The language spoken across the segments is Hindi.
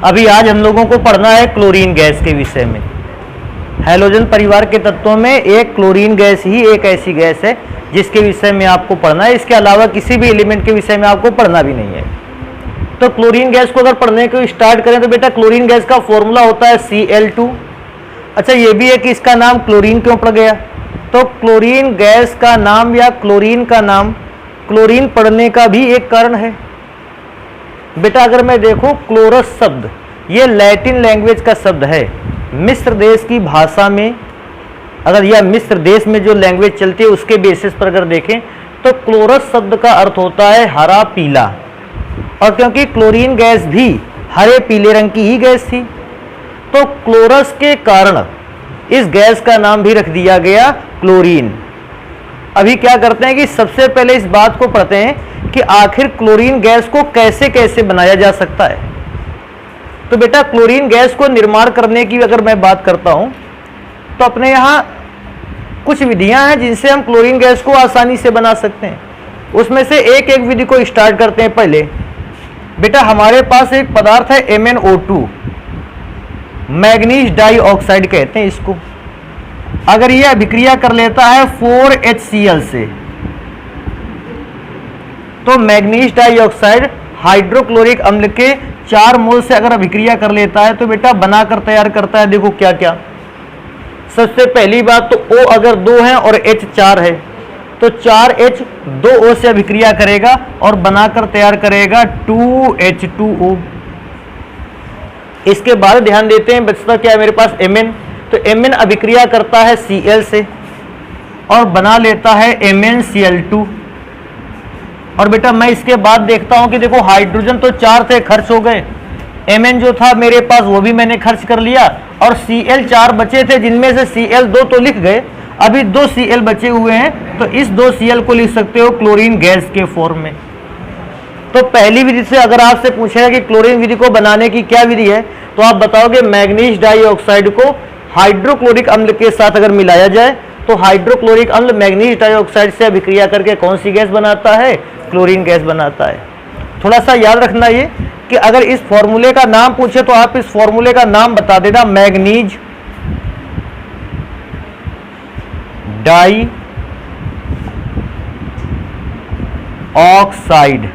अभी आज हम लोगों को पढ़ना है क्लोरीन गैस के विषय में। हैलोजन परिवार के तत्वों में एक क्लोरीन गैस ही एक ऐसी गैस है जिसके विषय में आपको पढ़ना है। इसके अलावा किसी भी एलिमेंट के विषय में आपको पढ़ना भी नहीं है। तो क्लोरीन गैस को अगर पढ़ने को स्टार्ट करें तो बेटा क्लोरीन गैस का फॉर्मूला होता है Cl2। अच्छा, ये भी है कि इसका नाम क्लोरीन क्यों पड़ गया। तो क्लोरीन गैस का नाम या क्लोरीन का नाम क्लोरीन पड़ने का भी एक कारण है। बेटा अगर मैं देखूं क्लोरस शब्द ये लैटिन लैंग्वेज का शब्द है। मिस्र देश की भाषा में अगर या मिस्र देश में जो लैंग्वेज चलती है उसके बेसिस पर अगर देखें तो क्लोरस शब्द का अर्थ होता है हरा पीला, और क्योंकि क्लोरीन गैस भी हरे पीले रंग की ही गैस थी तो क्लोरस के कारण इस गैस का नाम भी रख दिया गया क्लोरीन। अभी क्या करते हैं कि सबसे पहले इस बात को पढ़ते हैं कि आखिर क्लोरीन गैस को कैसे कैसे बनाया जा सकता है। तो बेटा क्लोरीन गैस को निर्माण करने की अगर मैं बात करता हूं तो अपने यहाँ कुछ विधियां हैं जिनसे हम क्लोरीन गैस को आसानी से बना सकते हैं। उसमें से एक एक विधि को स्टार्ट करते हैं। पहले बेटा हमारे पास एक पदार्थ है MnO2, मैग्नीज डाइऑक्साइड कहते हैं इसको। अगर यह अभिक्रिया कर लेता है 4HCl से तो मैग्नीज डाइऑक्साइड हाइड्रोक्लोरिक अम्ल के 4 मोल से अगर अभिक्रिया कर लेता है तो बेटा बनाकर तैयार करता है। देखो क्या क्या। सबसे पहली बात तो O अगर 2 है और H 4 है तो 4H 2O से अभिक्रिया करेगा और बनाकर तैयार करेगा 2H2O। इसके बाद ध्यान देते हैं बचता क्या है मेरे पास Mn। तो Mn अभिक्रिया करता है Cl से और बना लेता है MnCl2। और बेटा मैं इसके बाद देखता हूं कि देखो हाइड्रोजन तो 4 थे, खर्च हो गए। Mn जो था मेरे पास वो भी मैंने खर्च कर लिया और Cl 4 बचे थे जिनमें से Cl 2 तो लिख गए, अभी 2 Cl बचे हुए हैं। तो इस 2 Cl को लिख सकते हो क्लोरीन गैस के फॉर्म में। तो पहली विधि से अगर आपसे पूछेगा कि क्लोरीन विधि को बनाने की क्या विधि है तो आप बताओगे मैग्नीज डाइऑक्साइड को हाइड्रोक्लोरिक अम्ल के साथ अगर मिलाया जाए तो हाइड्रोक्लोरिक अम्ल मैग्नीज डाइऑक्साइड से अभिक्रिया करके कौन सी गैस बनाता है, क्लोरीन गैस बनाता है। थोड़ा सा याद रखना ये कि अगर इस फॉर्मूले का नाम पूछे तो आप इस फॉर्मूले का नाम बता देना मैग्नीज डाई ऑक्साइड।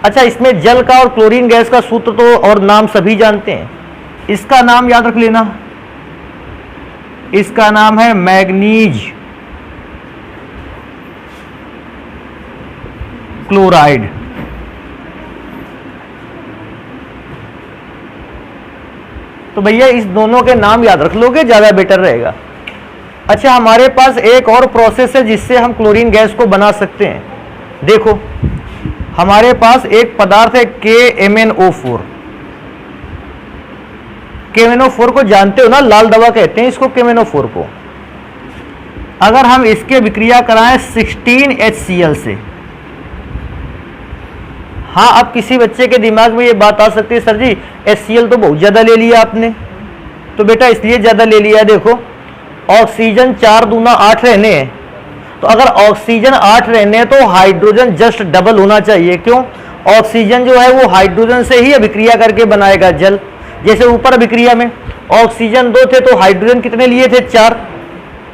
अच्छा, इसमें जल का और क्लोरीन गैस का सूत्र तो और नाम सभी जानते हैं। इसका नाम याद रख लेना, इसका नाम है मैग्नीज क्लोराइड। तो भैया इस दोनों के नाम याद रख लोगे ज्यादा बेटर रहेगा। अच्छा, हमारे पास एक और प्रोसेस है जिससे हम क्लोरीन गैस को बना सकते हैं। देखो हमारे पास एक पदार्थ है KMnO4। KMnO4 को जानते हो ना, लाल दवा कहते हैं इसको KMnO4 को। अगर हम इसके विक्रिया कराएं 16HCl से, हाँ अब किसी बच्चे के दिमाग में ये बात आ सकती है सर जी HCl तो बहुत ज़्यादा ले लिया आपने। तो बेटा इसलिए ज़्यादा ले लिया, देखो ऑक्सीजन 4 दूना 8 रहने हैं, तो अगर ऑक्सीजन 8 रहने हैं तो हाइड्रोजन जस्ट डबल होना चाहिए। क्यों? ऑक्सीजन जो है वो हाइड्रोजन से ही अभिक्रिया करके बनाएगा जल। जैसे ऊपर अभिक्रिया में ऑक्सीजन 2 थे तो हाइड्रोजन कितने लिए थे, 4।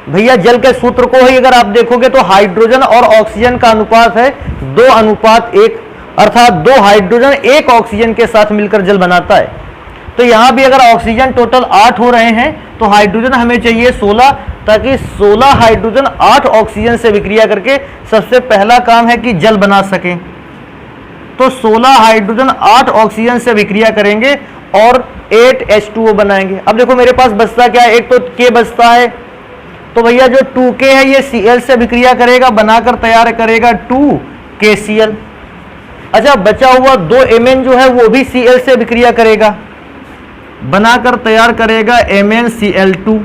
भैया जल के सूत्र को ही अगर आप देखोगे तो हाइड्रोजन और ऑक्सीजन का अनुपात है 2:1, अर्थात 2 हाइड्रोजन 1 ऑक्सीजन के साथ मिलकर जल बनाता है। तो यहां भी अगर ऑक्सीजन टोटल 8 हो रहे हैं तो हाइड्रोजन हमें चाहिए 16, ताकि 16 हाइड्रोजन 8 ऑक्सीजन से विक्रिया करके सबसे पहला काम है कि जल बना सकें। तो 16 हाइड्रोजन 8 ऑक्सीजन से विक्रिया करेंगे और 8H2O बनाएंगे। अब देखो मेरे पास बचता क्या है, एक तो K बचता है, तो भैया जो 2K है ये Cl से विक्रिया करेगा, बनाकर तैयार करेगा 2KCl। अच्छा, बचा हुआ 2 Mn जो है वो भी Cl से विक्रिया करेगा, बनाकर तैयार करेगा MnCl2।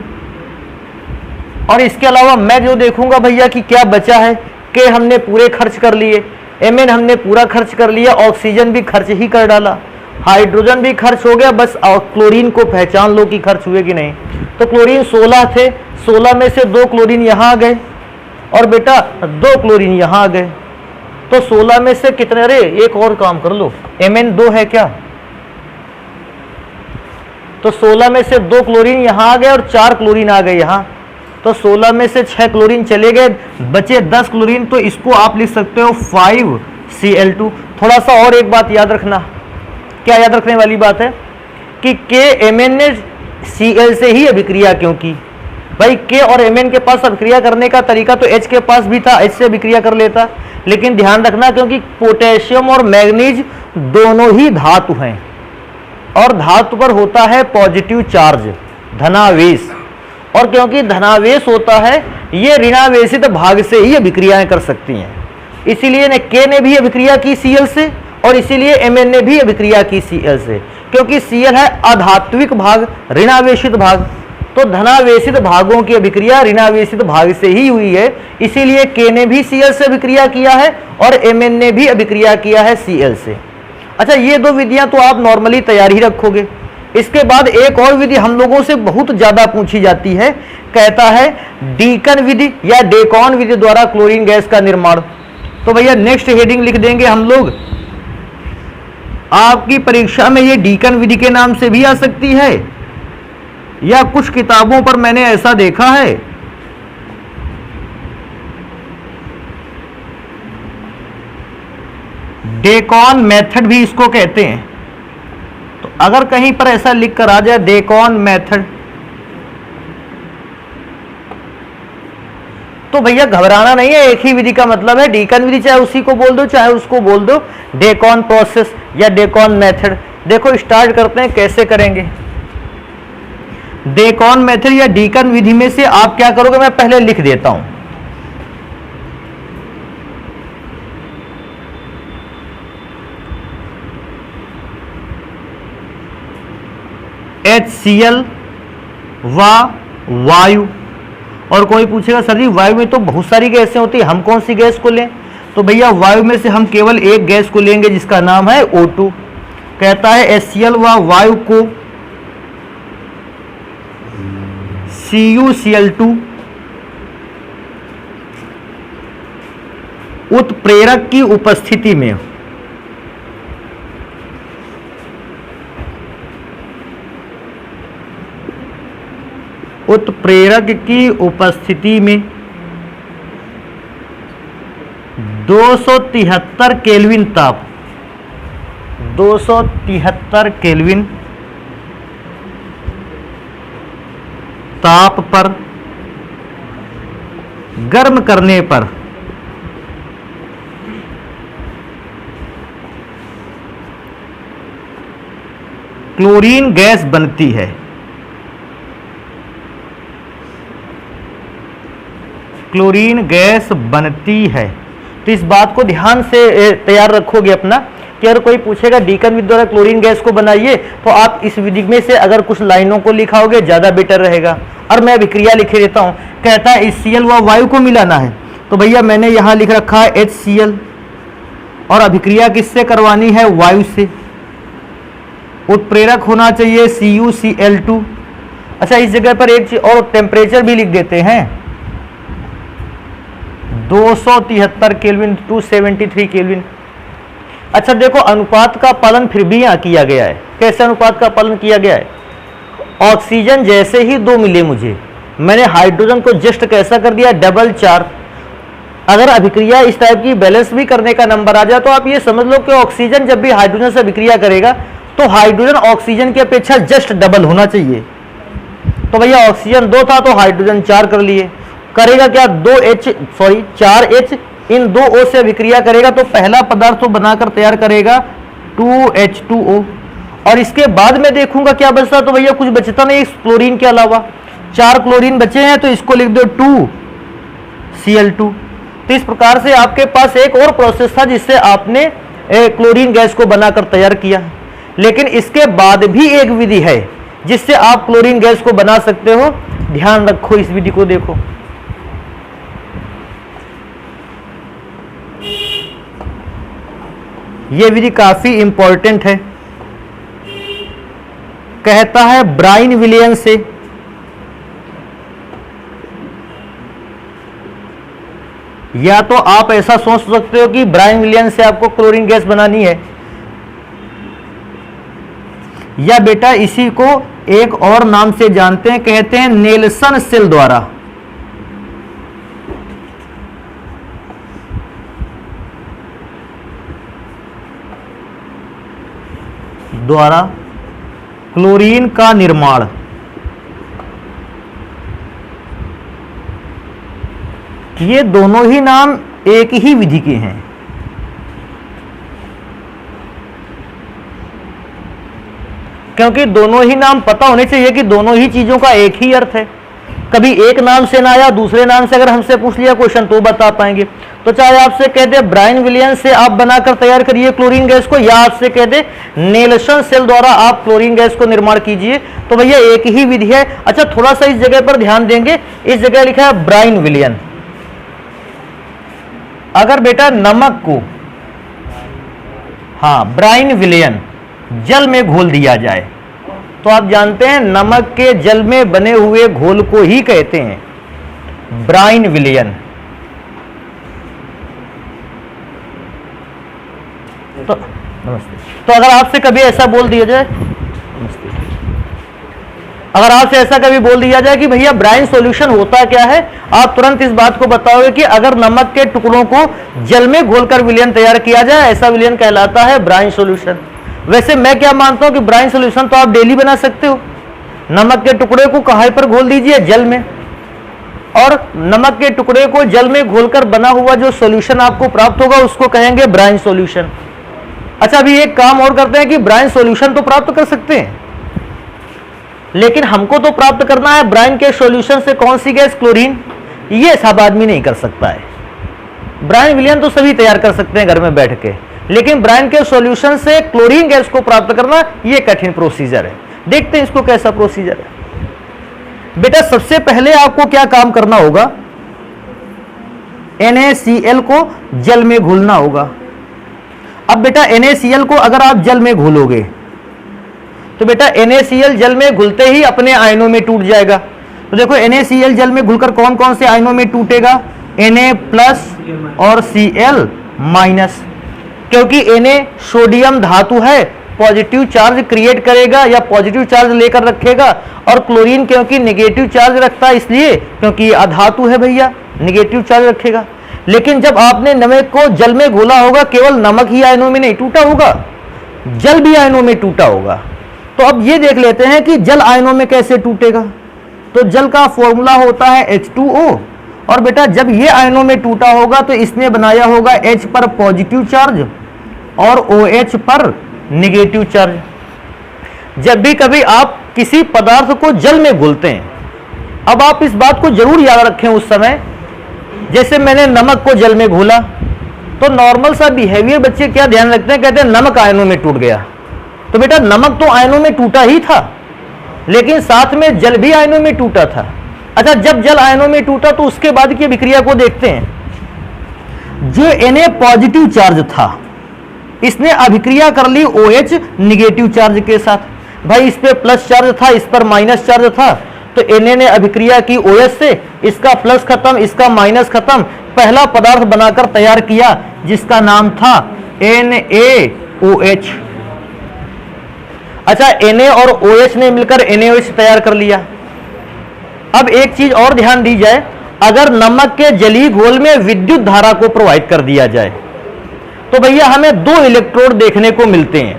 और इसके अलावा मैं जो देखूंगा भैया कि क्या बचा है, K हमने पूरे खर्च कर लिए, Mn हमने पूरा खर्च कर लिया, ऑक्सीजन भी खर्च ही कर डाला, हाइड्रोजन भी खर्च हो गया, बस क्लोरीन को पहचान लो कि खर्च हुए कि नहीं। तो क्लोरीन 16 थे, 16 में से 2 क्लोरीन यहाँ आ गए और बेटा 2 क्लोरीन यहाँ आ गए। तो 16 में से कितने, अरे एक और काम कर लो, Mn2 है क्या, तो 16 में से 2 क्लोरीन यहां आ गए और 4 क्लोरीन आ गए यहां, तो 16 में से 6 क्लोरीन चले गए, बचे 10 क्लोरीन, तो इसको आप लिख सकते हो 5Cl2। थोड़ा सा और एक बात याद रखना, क्या याद रखने वाली बात है कि Kmn ने Cl से ही अभिक्रिया क्यों की। भाई K और Mn के पास अभिक्रिया करने का तरीका तो H के पास भी था, H से अभिक्रिया कर लेता, लेकिन ध्यान रखना क्योंकि पोटेशियम और मैग्नीज दोनों ही धातु हैं और धातु पर होता है पॉजिटिव चार्ज, धनावेश, और क्योंकि धनावेश होता है ये ऋणावेशित भाग से ही अभिक्रियाएं कर सकती हैं, इसीलिए ने K ने भी अभिक्रिया की Cl से और इसीलिए Mn ने भी अभिक्रिया की Cl से, क्योंकि Cl है अधात्विक भाग, ऋणावेशित भाग, तो धनावेशित भागों की अभिक्रिया ऋणावेशित भाग से ही हुई है, इसीलिए K ने भी Cl से अभिक्रिया किया है और Mn ने भी अभिक्रिया किया है Cl से। अच्छा, ये 2 विधियां तो आप नॉर्मली तैयार ही रखोगे। इसके बाद एक और विधि हम लोगों से बहुत ज्यादा पूछी जाती है, कहता है डीकन विधि या डेकॉन विधि द्वारा क्लोरीन गैस का निर्माण। तो भैया नेक्स्ट हेडिंग लिख देंगे हम लोग, आपकी परीक्षा में ये डीकन विधि के नाम से भी आ सकती है या कुछ किताबों पर मैंने ऐसा देखा है। डेकॉन मेथड भी इसको कहते हैं, तो अगर कहीं पर ऐसा लिख कर आ जाए डेकॉन मेथड, तो भैया घबराना नहीं है, एक ही विधि का मतलब है डीकन विधि, चाहे उसी को बोल दो चाहे उसको बोल दो डेकॉन प्रोसेस या डेकॉन मेथड। देखो स्टार्ट करते हैं, कैसे करेंगे डेकॉन मेथड या डीकन विधि में से आप क्या करोगे, मैं पहले लिख देता हूं। HCl व वायु, और कोई पूछेगा सर जी वायु में तो बहुत सारी गैसें होती है, हम कौन सी गैस को लें, तो भैया वायु में से हम केवल एक गैस को लेंगे जिसका नाम है O2। कहता है HCl व वायु को CuCl2 उत्प्रेरक की उपस्थिति में उत्प्रेरक की उपस्थिति में 273 केल्विन ताप, 273 केल्विन ताप पर गर्म करने पर क्लोरीन गैस बनती है। क्लोरीन गैस बनती है, तो इस बात को ध्यान से तैयार रखोगे अपना कि अगर कोई पूछेगा डीकन विधि द्वारा क्लोरीन गैस को बनाइए, तो आप इस विधि में से अगर कुछ लाइनों को लिखाओगे ज्यादा बेटर रहेगा। और मैं अभिक्रिया लिखे देता हूं, कहता है HCl व वायु को मिलाना है, तो भैया मैंने यहां लिख रखा है HCl और अभिक्रिया किससे करवानी है, वायु से। उत्प्रेरक होना चाहिए CuCl2। अच्छा, इस जगह पर एक चीज और टेम्परेचर भी लिख देते हैं, 273 केल्विन 273 केल्विन। अच्छा देखो, अनुपात का पालन फिर भी यहाँ किया गया है। कैसे अनुपात का पालन किया गया है, ऑक्सीजन जैसे ही 2 मिले मुझे, मैंने हाइड्रोजन को जस्ट कैसा कर दिया, डबल 4। अगर अभिक्रिया इस टाइप की बैलेंस भी करने का नंबर आ जाए तो आप ये समझ लो कि ऑक्सीजन जब भी हाइड्रोजन से अभिक्रिया करेगा तो हाइड्रोजन ऑक्सीजन की अपेक्षा जस्ट डबल होना चाहिए। तो भैया ऑक्सीजन 2 था तो हाइड्रोजन 4 कर लिए। करेगा क्या, 4H इन 2 O से अभिक्रिया करेगा तो पहला पदार्थ तो बनाकर तैयार करेगा 2H2O, और इसके बाद में देखूंगा क्या बचता, तो भैया कुछ बचता नहीं इस क्लोरीन के अलावा। 4 क्लोरीन बचे हैं तो इसको लिख दो 2Cl2। तो इस प्रकार से आपके पास एक और प्रोसेस था जिससे आपने क्लोरीन गैस को बनाकर तैयार किया। लेकिन इसके बाद भी एक विधि है जिससे आप क्लोरीन गैस को बना सकते हो, ध्यान रखो इस विधि को। देखो यह विधि काफी इंपॉर्टेंट है। कहता है ब्राइन विलियन से या तो आप ऐसा सोच सकते हो कि ब्रायन विलियम से आपको क्लोरीन गैस बनानी है, या बेटा इसी को एक और नाम से जानते हैं, कहते हैं नेल्सन सेल द्वारा क्लोरीन का निर्माण। ये दोनों ही नाम एक ही विधि के हैं। क्योंकि दोनों ही नाम पता होने चाहिए कि दोनों ही चीजों का एक ही अर्थ है। कभी एक नाम से ना आया, दूसरे नाम से अगर हमसे पूछ लिया क्वेश्चन तो बता पाएंगे। तो चाहे आपसे कह दे ब्रायन विलियम से आप बनाकर तैयार करिए क्लोरीन गैस को, या आपसे कह दे नेल्सन सेल द्वारा आप क्लोरीन गैस को निर्माण कीजिए, तो भैया एक ही विधि है। अच्छा, थोड़ा सा इस जगह पर ध्यान देंगे, इस जगह लिखा है ब्रायन विलियम। अगर बेटा नमक को, हाँ ब्रायन विलियम, जल में घोल दिया जाए तो आप जानते हैं नमक के जल में बने हुए घोल को ही कहते हैं ब्रायन विलियम। तो नमस्ते। तो अगर आपसे कभी ऐसा बोल दिया जाए, नमस्ते, अगर आपसे ऐसा कभी बोल दिया जाए कि भैया ब्रायन सॉल्यूशन होता क्या है, आप तुरंत इस बात को बताओगे कि अगर नमक के टुकड़ों को जल में घोलकर विलयन तैयार किया जाए, ऐसा विलयन कहलाता है ब्रायन सॉल्यूशन। वैसे मैं क्या मानता हूं कि ब्रायन सॉल्यूशन तो आप डेली बना सकते हो। नमक के टुकड़े को कहां पर घोल दीजिए, जल में, और नमक के टुकड़े को जल में घोलकर बना हुआ जो सॉल्यूशन आपको प्राप्त होगा उसको कहेंगे ब्रायन सॉल्यूशन। अच्छा, अभी एक काम और करते हैं कि ब्रायन सॉल्यूशन तो प्राप्त कर सकते हैं, लेकिन हमको तो प्राप्त करना है ब्रायन के सॉल्यूशन से कौन सी गैस, क्लोरीन। ये सब आदमी नहीं कर सकता है। ब्रायन विलियम तो सभी तैयार कर सकते हैं घर में बैठ के, लेकिन ब्रायन के सॉल्यूशन से क्लोरीन गैस को प्राप्त करना ये कठिन प्रोसीजर है। देखते हैं इसको कैसा प्रोसीजर है। बेटा सबसे पहले आपको क्या काम करना होगा, NaCl को जल में घोलना होगा। अब बेटा NaCl को अगर आप जल में घोलोगे तो बेटा NaCl जल में घुलते ही अपने आयनों में टूट जाएगा। तो देखो NaCl जल में घुलकर कौन कौन से आयनों में टूटेगा, Na+ और Cl-, क्योंकि Na सोडियम धातु है, पॉजिटिव चार्ज क्रिएट करेगा या पॉजिटिव चार्ज लेकर रखेगा, और क्लोरीन क्योंकि नेगेटिव चार्ज रखता है इसलिए, क्योंकि अधातु है भैया, नेगेटिव चार्ज रखेगा। लेकिन जब आपने नमक को जल में घोला होगा, केवल नमक ही आयनों में नहीं टूटा होगा, जल भी आयनों में टूटा होगा। तो अब ये देख लेते हैं कि जल आयनों में कैसे टूटेगा। तो जल का फॉर्मूला होता है H2O, और बेटा जब ये आयनों में टूटा होगा तो इसने बनाया होगा H पर पॉजिटिव चार्ज और OH पर नेगेटिव चार्ज। जब भी कभी आप किसी पदार्थ को जल में घोलते हैं, अब आप इस बात को जरूर याद रखें उस समय, जैसे मैंने नमक को जल में घोला तो नॉर्मल सा बिहेवियर बच्चे क्या ध्यान रखते हैं, कहते हैं नमक आयनों में टूट गया। तो बेटा नमक तो आयनों में टूटा ही था, लेकिन साथ में जल भी आयनों में टूटा था। अच्छा, जब जल आयनों में टूटा तो उसके बाद की अभिक्रिया को देखते हैं। जो Na पॉजिटिव चार्ज था, इसने अभिक्रिया कर ली OH निगेटिव चार्ज के साथ। भाई इस पे प्लस चार्ज था, इस पर माइनस चार्ज था, तो Na ने अभिक्रिया की OH से, इसका प्लस खत्म, इसका माइनस खत्म, पहला पदार्थ बनाकर तैयार किया जिसका नाम था NaOH। अच्छा, Na और OH ने मिलकर NaOH तैयार कर लिया। अब एक चीज और ध्यान दी जाए, अगर नमक के जलीय घोल में विद्युत धारा को प्रोवाइड कर दिया जाए तो भैया हमें 2 इलेक्ट्रोड देखने को मिलते हैं।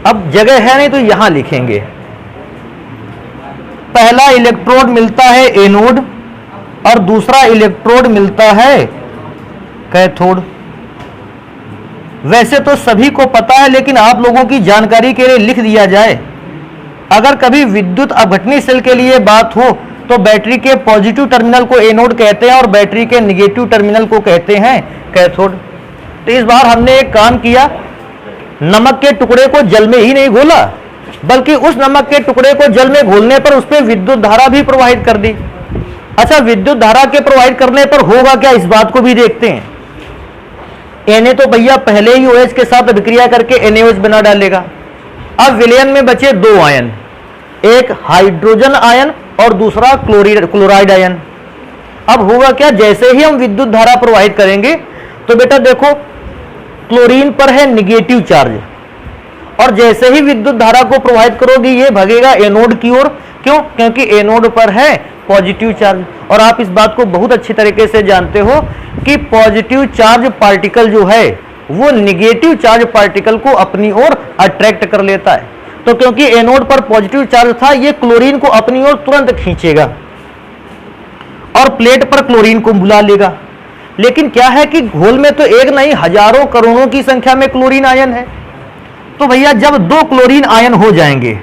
अब जगह है नहीं तो यहां लिखेंगे। पहला इलेक्ट्रोड मिलता है एनोड और दूसरा इलेक्ट्रोड मिलता है कैथोड। वैसे तो सभी को पता है, लेकिन आप लोगों की जानकारी के लिए लिख दिया जाए। अगर कभी विद्युत अपघटनी सेल के लिए बात हो तो बैटरी के पॉजिटिव टर्मिनल को एनोड कहते हैं और बैटरी के निगेटिव टर्मिनल को कहते हैं कैथोड। तो इस बार हमने एक काम किया, नमक के टुकड़े को जल में ही नहीं घोला, बल्कि उस नमक के टुकड़े को जल में घोलने पर उस पर विद्युत धारा भी प्रोवाइड कर दी। अच्छा, विद्युत धारा के प्रोवाइड करने पर होगा क्या, इस बात को भी देखते हैं। Na तो भैया पहले ही OH के साथ अभिक्रिया करके NaOH बना डालेगा। अब विलयन में बचे 2 आयन, एक हाइड्रोजन आयन और दूसरा क्लोराइड आयन। अब होगा क्या, जैसे ही हम विद्युत धारा प्रवाहित करेंगे तो बेटा देखो क्लोरीन पर है निगेटिव चार्ज, और जैसे ही विद्युत धारा को प्रवाहित करोगी ये भागेगा एनोड की ओर। क्यों? क्योंकि एनोड पर है पॉजिटिव चार्ज। और आप इस बात को बहुत अच्छी तरीके से जानते हो कि पॉजिटिव चार्ज पार्टिकल जो है वो निगेटिव चार्ज पार्टिकल को अपनी ओर अट्रैक्ट कर लेता है। तो क्योंकि एनोड पर पॉजिटिव चार्ज था, ये क्लोरीन को अपनी ओर तुरंत खींचेगा और प्लेट पर क्लोरीन को बुला लेगा। लेकिन क्या है कि घोल में तो एक नहीं हजारों करोड़ों की संख्या में क्लोरीन आयन है। तो भैया जब 2 क्लोरीन आयन हो जाएंगे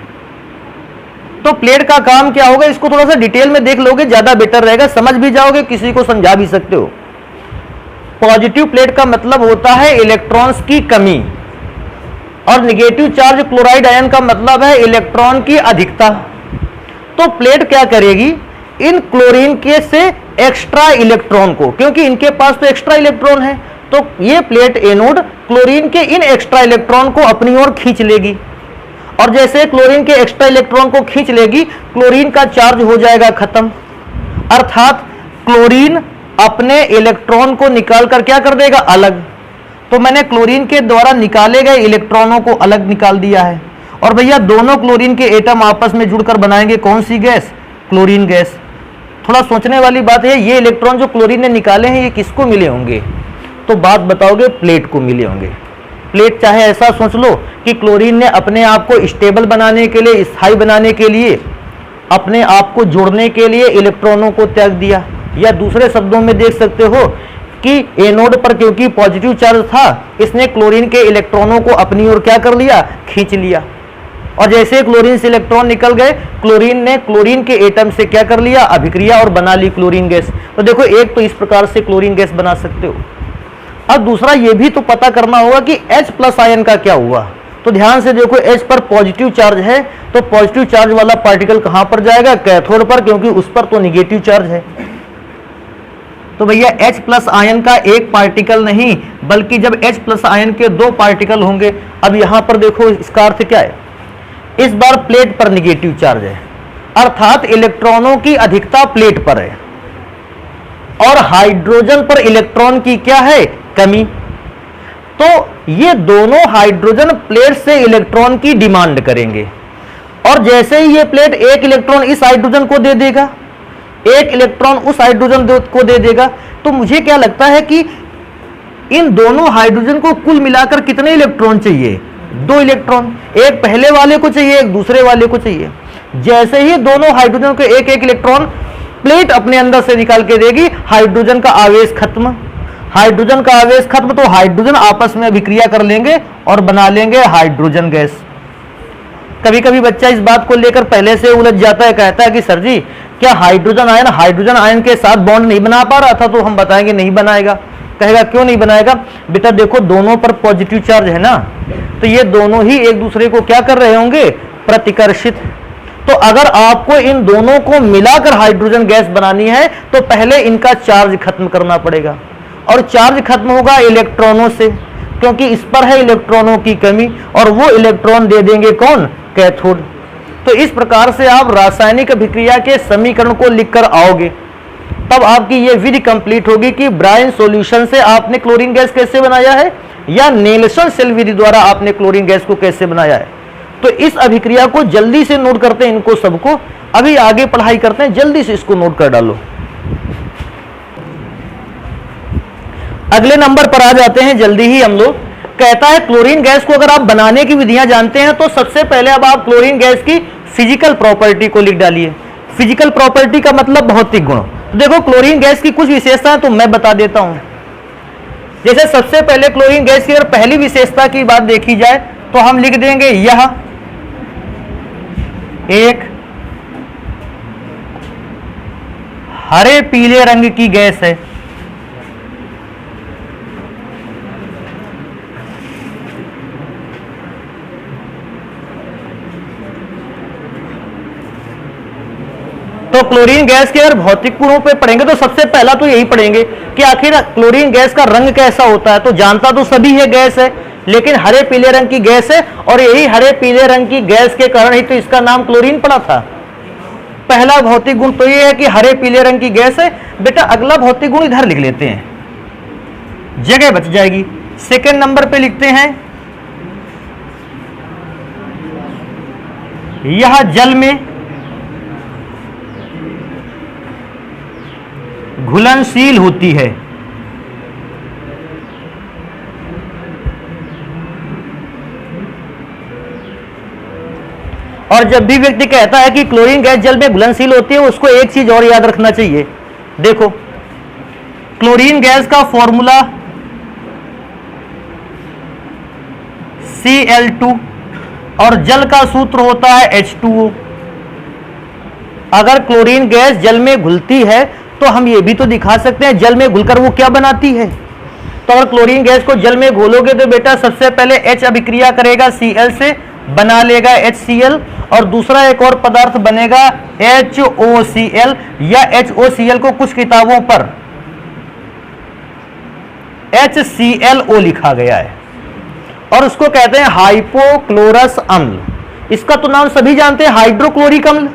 तो प्लेट का काम क्या होगा, इसको थोड़ा सा डिटेल में देख लोगे ज्यादा बेटर रहेगा, समझ भी जाओगे, किसी को समझा भी सकते हो। पॉजिटिव प्लेट का मतलब होता है इलेक्ट्रॉन्स की कमी, और निगेटिव चार्ज क्लोराइड आयन का मतलब है इलेक्ट्रॉन की अधिकता। तो प्लेट क्या करेगी, इन क्लोरीन के से एक्स्ट्रा इलेक्ट्रॉन को, क्योंकि इनके पास तो एक्स्ट्रा इलेक्ट्रॉन है, तो ये प्लेट एनोड क्लोरीन के इन एक्स्ट्रा इलेक्ट्रॉन को अपनी ओर खींच लेगी। और जैसे क्लोरीन के एक्स्ट्रा इलेक्ट्रॉन को खींच लेगी, क्लोरीन का चार्ज हो जाएगा खत्म, अर्थात क्लोरीन अपने इलेक्ट्रॉन को निकालकर क्या कर देगा, अलग। तो मैंने क्लोरीन के द्वारा निकाले गए इलेक्ट्रॉनों को अलग निकाल दिया है। और भैया दोनों क्लोरीन के एटम आपस में जुड़कर बनाएंगे कौन सी गैस, क्लोरीन गैस। थोड़ा सोचने वाली बात है, ये इलेक्ट्रॉन जो क्लोरीन ने निकाले हैं ये किसको मिले होंगे, तो बात बताओगे प्लेट को मिले होंगे। प्लेट चाहे ऐसा सोच लो कि क्लोरीन ने अपने आप को स्टेबल बनाने के लिए, स्थायी बनाने के लिए, अपने आप को जोड़ने के लिए इलेक्ट्रॉनों को त्याग दिया, या दूसरे शब्दों में देख सकते हो कि एनोड पर क्योंकि पॉजिटिव चार्ज था, इसने क्लोरीन के इलेक्ट्रॉनों को अपनी ओर क्या कर लिया, खींच लिया। और जैसे क्लोरीन से इलेक्ट्रॉन निकल गए, क्लोरीन ने क्लोरीन के एटम से क्या कर लिया, अभिक्रिया और बना ली क्लोरीन गैस। तो देखो एक तो इस प्रकार से क्लोरीन गैस बना सकते हो। अब दूसरा ये भी तो पता करना होगा कि H+ आयन का क्या हुआ। तो ध्यान से देखो, H पर पॉजिटिव चार्ज है, तो पॉजिटिव चार्ज वाला पार्टिकल कहां पर जाएगा, कैथोड पर, क्योंकि उस पर तो निगेटिव चार्ज है। तो भैया H+ आयन का एक पार्टिकल नहीं, बल्कि जब H+ आयन के 2 पार्टिकल होंगे। अब यहां पर देखो इसका अर्थ क्या है, इस बार प्लेट पर निगेटिव चार्ज है, अर्थात इलेक्ट्रॉनों की अधिकता प्लेट पर है, और हाइड्रोजन पर इलेक्ट्रॉन की क्या है, कमी। तो ये दोनों हाइड्रोजन प्लेट से इलेक्ट्रॉन की डिमांड करेंगे, और जैसे ही ये प्लेट एक इलेक्ट्रॉन इस हाइड्रोजन को दे देगा, एक इलेक्ट्रॉन उस हाइड्रोजन को दे देगा, तो मुझे क्या लगता है कि इन दोनों हाइड्रोजन को कुल मिलाकर कितने इलेक्ट्रॉन चाहिए, 2 इलेक्ट्रॉन। एक पहले वाले को चाहिए, एक दूसरे वाले को चाहिए। जैसे ही दोनों हाइड्रोजन को एक एक इलेक्ट्रॉन प्लेट अपने अंदर से निकाल के देगी, हाइड्रोजन का आवेश खत्म। हाइड्रोजन का आवेश खत्म, तो हाइड्रोजन आपस में अभिक्रिया कर लेंगे और बना लेंगे हाइड्रोजन गैस। कभी कभी बच्चा इस बात को लेकर पहले से उलझ जाता है, कहता है कि सर जी क्या हाइड्रोजन आयन के साथ बॉन्ड नहीं बना पा रहा था, तो हम बताएंगे नहीं बनाएगा। कहेगा क्यों नहीं बनाएगा, बेटा देखो दोनों पर पॉजिटिव चार्ज है ना, तो ये दोनों ही एक दूसरे को क्या कर रहे होंगे, प्रतिकर्षित। तो अगर आपको इन दोनों को मिलाकर हाइड्रोजन गैस बनानी है तो पहले इनका चार्ज खत्म करना पड़ेगा, और चार्ज खत्म होगा इलेक्ट्रॉनों से, क्योंकि इस पर है इलेक्ट्रॉनों की कमी, और वो इलेक्ट्रॉन दे देंगे कौन, कैथोड। तो इस प्रकार से आप रासायनिक अभिक्रिया के समीकरण को लिखकर आओगे, तब आपकी ये विधि कंप्लीट होगी कि ब्रायन सॉल्यूशन से आपने क्लोरीन गैस कैसे बनाया है, या नेल्सन सेल विधि द्वारा आपने क्लोरीन गैस को कैसे बनाया है। तो इस अभिक्रिया को जल्दी से नोट करते हैं, इनको सबको अभी आगे पढ़ाई करते हैं, जल्दी से इसको नोट कर डालो। अगले नंबर पर आ जाते हैं जल्दी ही हम लोग। कहता है क्लोरीन गैस को अगर आप बनाने की विधियां जानते हैं तो सबसे पहले अब आप क्लोरीन गैस की फिजिकल प्रॉपर्टी को लिख डालिए। फिजिकल प्रॉपर्टी का मतलब भौतिक गुण। तो देखो क्लोरीन गैस की कुछ विशेषताएं तो मैं बता देता हूं। जैसे सबसे पहले क्लोरीन गैस की अगर पहली विशेषता की बात देखी जाए तो हम लिख देंगे यह एक हरे पीले रंग की गैस है। तो क्लोरीन गैस के अगर भौतिक गुणों पे पढ़ेंगे तो सबसे पहला तो यही पढ़ेंगे कि आखिर क्लोरीन गैस का रंग कैसा होता है। तो जानता तो सभी है गैस है, लेकिन हरे पीले रंग की गैस है, और यही हरे पीले रंग की गैस के कारण ही तो इसका नाम क्लोरीन पड़ा था। पहला भौतिक गुण तो ये है कि हरे पीले रंग की गैस है। बेटा अगला भौतिक गुण इधर लिख लेते हैं, जगह बच जाएगी। सेकंड नंबर पे लिखते हैं यह जल में घुलनशील होती है। और जब भी व्यक्ति कहता है कि क्लोरीन गैस जल में घुलनशील होती है, उसको एक चीज और याद रखना चाहिए। देखो क्लोरीन गैस का फॉर्मूला Cl2 और जल का सूत्र होता है H2O। अगर क्लोरीन गैस जल में घुलती है तो हम ये भी तो दिखा सकते हैं जल में घुलकर वो क्या बनाती है। तो अगर क्लोरीन गैस को जल में घोलोगे तो बेटा सबसे पहले H अभिक्रिया करेगा Cl से, बना लेगा HCl, और दूसरा एक और पदार्थ बनेगा HOCl, या HOCl को कुछ किताबों पर HClO लिखा गया है और उसको कहते हैं हाइपोक्लोरस अम्ल। इसका तो नाम सभी जानते हैं हाइड्रोक्लोरिक अम्ल,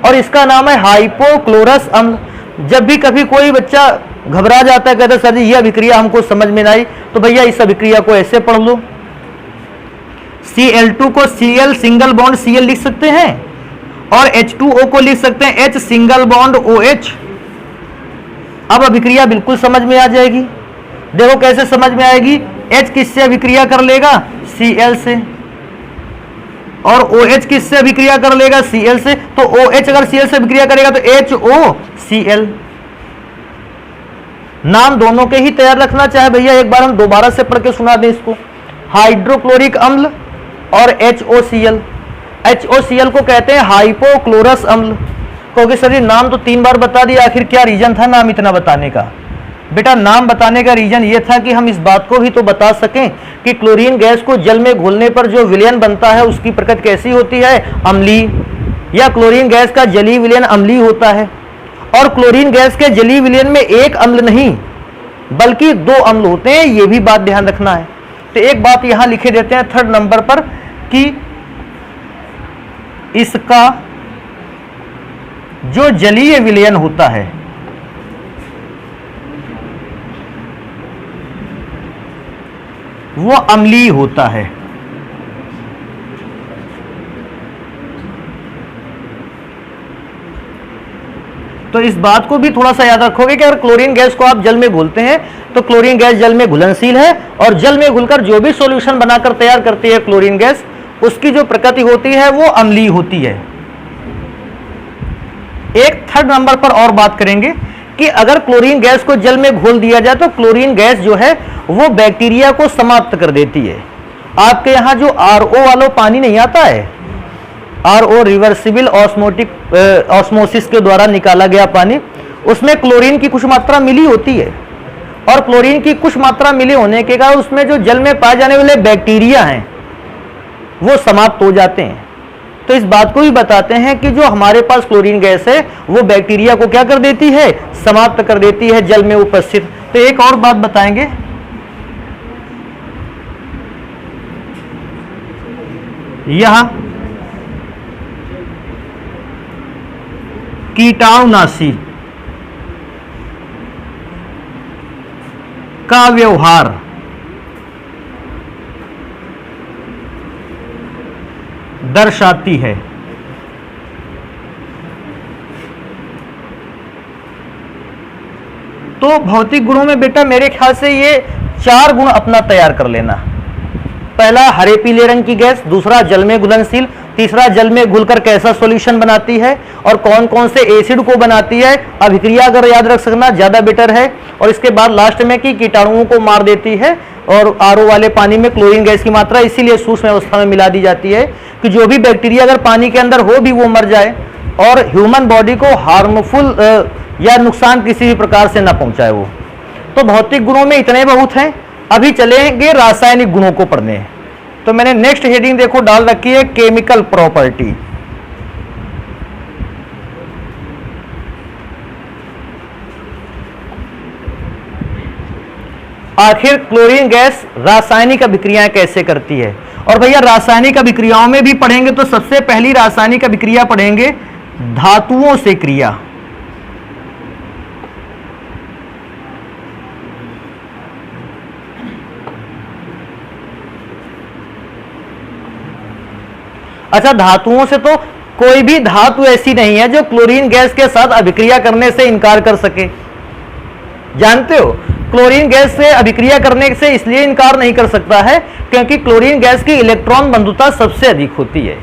और इसका नाम है हाइपोक्लोरस अम्ल। जब भी कभी कोई बच्चा घबरा जाता है, कहता है सर जी ये अभिक्रिया हमको समझ में नहीं आई, तो भैया इस अभिक्रिया को ऐसे पढ़ लो। Cl2 को Cl सिंगल बॉन्ड Cl लिख सकते हैं और H2O को लिख सकते हैं H सिंगल बॉन्ड OH। अब अभिक्रिया बिल्कुल समझ में आ जाएगी। देखो कैसे समझ में आएगी, H किससे अभिक्रिया कर लेगा, Cl से, और OH किससे अभिक्रिया कर लेगा, Cl से। तो OH अगर Cl से अभिक्रिया करेगा तो HOCl। नाम दोनों के ही तैयार रखना, चाहे भैया एक बार हम दोबारा से पढ़ के सुना दें इसको। हाइड्रोक्लोरिक अम्ल और HOCl। HOCl को कहते हैं हाइपोक्लोरस अम्ल। क्योंकि सर जी नाम तो 3 बार बता दिया, आखिर क्या रीजन था नाम इतना बताने का। बेटा नाम बताने का रीजन ये था कि हम इस बात को भी तो बता सकें कि क्लोरीन गैस को जल में घोलने पर जो विलयन बनता है उसकी प्रकृति कैसी होती है, अम्लीय, या क्लोरीन गैस का जलीय विलयन अम्लीय होता है। और क्लोरीन गैस के जलीय विलयन में एक अम्ल नहीं बल्कि 2 अम्ल होते हैं, ये भी बात ध्यान रखना है। तो एक बात यहां लिखे देते हैं 3rd नंबर पर कि इसका जो जलीय विलयन होता है वो अम्लीय होता है। तो इस बात को भी थोड़ा सा याद रखोगे कि अगर क्लोरीन गैस को आप जल में घोलते हैं तो क्लोरीन गैस जल में घुलनशील है, और जल में घुलकर जो भी सॉल्यूशन बनाकर तैयार करती है क्लोरीन गैस, उसकी जो प्रकृति होती है वो अम्लीय होती है। एक 3rd नंबर पर और बात करेंगे कि अगर क्लोरीन गैस को जल में घोल दिया जाए तो क्लोरीन गैस जो है वो बैक्टीरिया को समाप्त कर देती है। आपके यहाँ जो RO वाला पानी नहीं आता है, RO रिवर्सिबल ऑस्मोसिस के द्वारा निकाला गया पानी, उसमें क्लोरीन की कुछ मात्रा मिली होती है, और क्लोरीन की कुछ मात्रा मिले होने के कारण उसमें जो जल में पाए जाने वाले बैक्टीरिया हैं वो समाप्त हो जाते हैं। तो इस बात को भी बताते हैं कि जो हमारे पास क्लोरीन गैस है वो बैक्टीरिया को क्या कर देती है, समाप्त कर देती है जल में उपस्थित। तो एक और बात बताएंगे, यह कीटाणुनाशी का व्यवहार दर्शाती है। तो भौतिक गुणों में बेटा मेरे ख्याल से ये 4 गुण अपना तैयार कर लेना। पहला हरे पीले रंग की गैस, दूसरा जल में घुलनशील, तीसरा जल में घुलकर कैसा सॉल्यूशन बनाती है और कौन कौन से एसिड को बनाती है, अभिक्रिया अगर याद रख सकना ज़्यादा बेटर है। और इसके बाद लास्ट में कि कीटाणुओं को मार देती है, और RO वाले पानी में क्लोरीन गैस की मात्रा इसीलिए सूक्ष्म अवस्था में मिला दी जाती है कि जो भी बैक्टीरिया अगर पानी के अंदर हो भी वो मर जाए और ह्यूमन बॉडी को हार्मफुल या नुकसान किसी भी प्रकार से ना पहुंचाए वो। तो भौतिक गुणों में इतने बहुत हैं। अभी चलेंगे रासायनिक गुणों को पढ़ने। तो मैंने नेक्स्ट हेडिंग देखो डाल रखी है केमिकल प्रॉपर्टी। आखिर क्लोरीन गैस रासायनिक अभिक्रियाएं कैसे करती है। और भैया रासायनिक अभिक्रियाओं में भी पढ़ेंगे तो सबसे पहली रासायनिक अभिक्रिया पढ़ेंगे धातुओं से क्रिया। अच्छा, धातुओं से तो कोई भी धातु ऐसी नहीं है जो क्लोरीन गैस के साथ अभिक्रिया करने से इनकार कर सके। जानते हो, क्लोरीन गैस से अभिक्रिया करने से इसलिए इनकार नहीं कर सकता है क्योंकि क्लोरीन गैस की इलेक्ट्रॉन बंधुता सबसे अधिक होती है,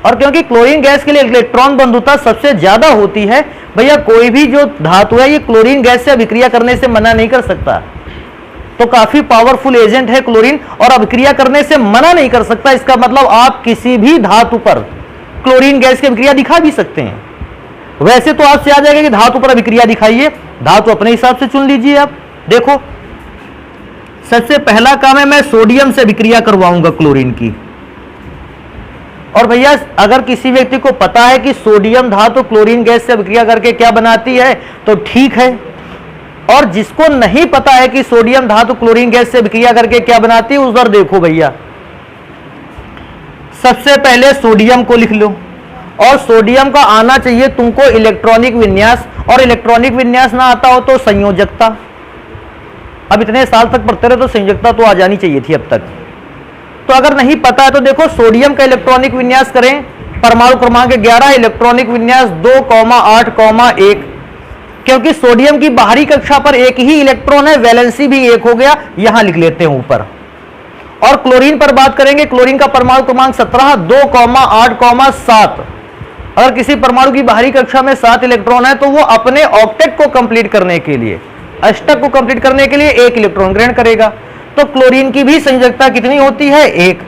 और क्योंकि क्लोरीन गैस के लिए इलेक्ट्रॉन बंधुता सबसे ज्यादा होती है, भैया कोई भी जो धातु है ये क्लोरीन गैस से अभिक्रिया करने से मना नहीं कर सकता। तो काफी पावरफुल एजेंट है क्लोरीन, और अभिक्रिया करने से मना नहीं कर सकता। इसका मतलब आप किसी भी धातु पर क्लोरीन गैस की अभिक्रिया दिखा भी सकते हैं। वैसे तो आपसे आ जाएगा कि धातु पर अभिक्रिया दिखाइए, धातु अपने हिसाब से चुन लीजिए। आप देखो, सबसे पहला काम है मैं सोडियम से अभिक्रिया करवाऊंगा क्लोरीन की। और भैया अगर किसी व्यक्ति को पता है कि सोडियम धातु क्लोरीन गैस से अभिक्रिया करके क्या बनाती है तो ठीक है, और जिसको नहीं पता है कि सोडियम धातु क्लोरीन गैस से अभिक्रिया करके क्या बनाती है, उधर देखो भैया। सबसे पहले सोडियम को लिख लो, और सोडियम का आना चाहिए तुमको इलेक्ट्रॉनिक विन्यास, और इलेक्ट्रॉनिक विन्यास ना आता हो तो संयोजकता। अब इतने साल तक पढ़ते रहे तो संयोजकता तो आ जानी चाहिए थी अब तक। तो अगर नहीं पता है तो देखो, सोडियम का इलेक्ट्रॉनिक विन्यास करें, परमाणु क्रमांक 11, इलेक्ट्रॉनिक विन्यास 2,8,1। क्योंकि सोडियम की बाहरी कक्षा पर एक ही इलेक्ट्रॉन है, वैलेंसी भी एक हो गया, यहां लिख लेते हैं ऊपर। और क्लोरीन पर बात करेंगे, क्लोरीन का परमाणु क्रमांक 17, 2,8,7। अगर किसी परमाणु की बाहरी कक्षा में 7 इलेक्ट्रॉन है तो वो अपने ऑक्टेट को कंप्लीट करने के लिए, अष्टक को कंप्लीट करने के लिए 1 इलेक्ट्रॉन ग्रहण करेगा। तो क्लोरीन की भी संयोजकता कितनी होती है? 1।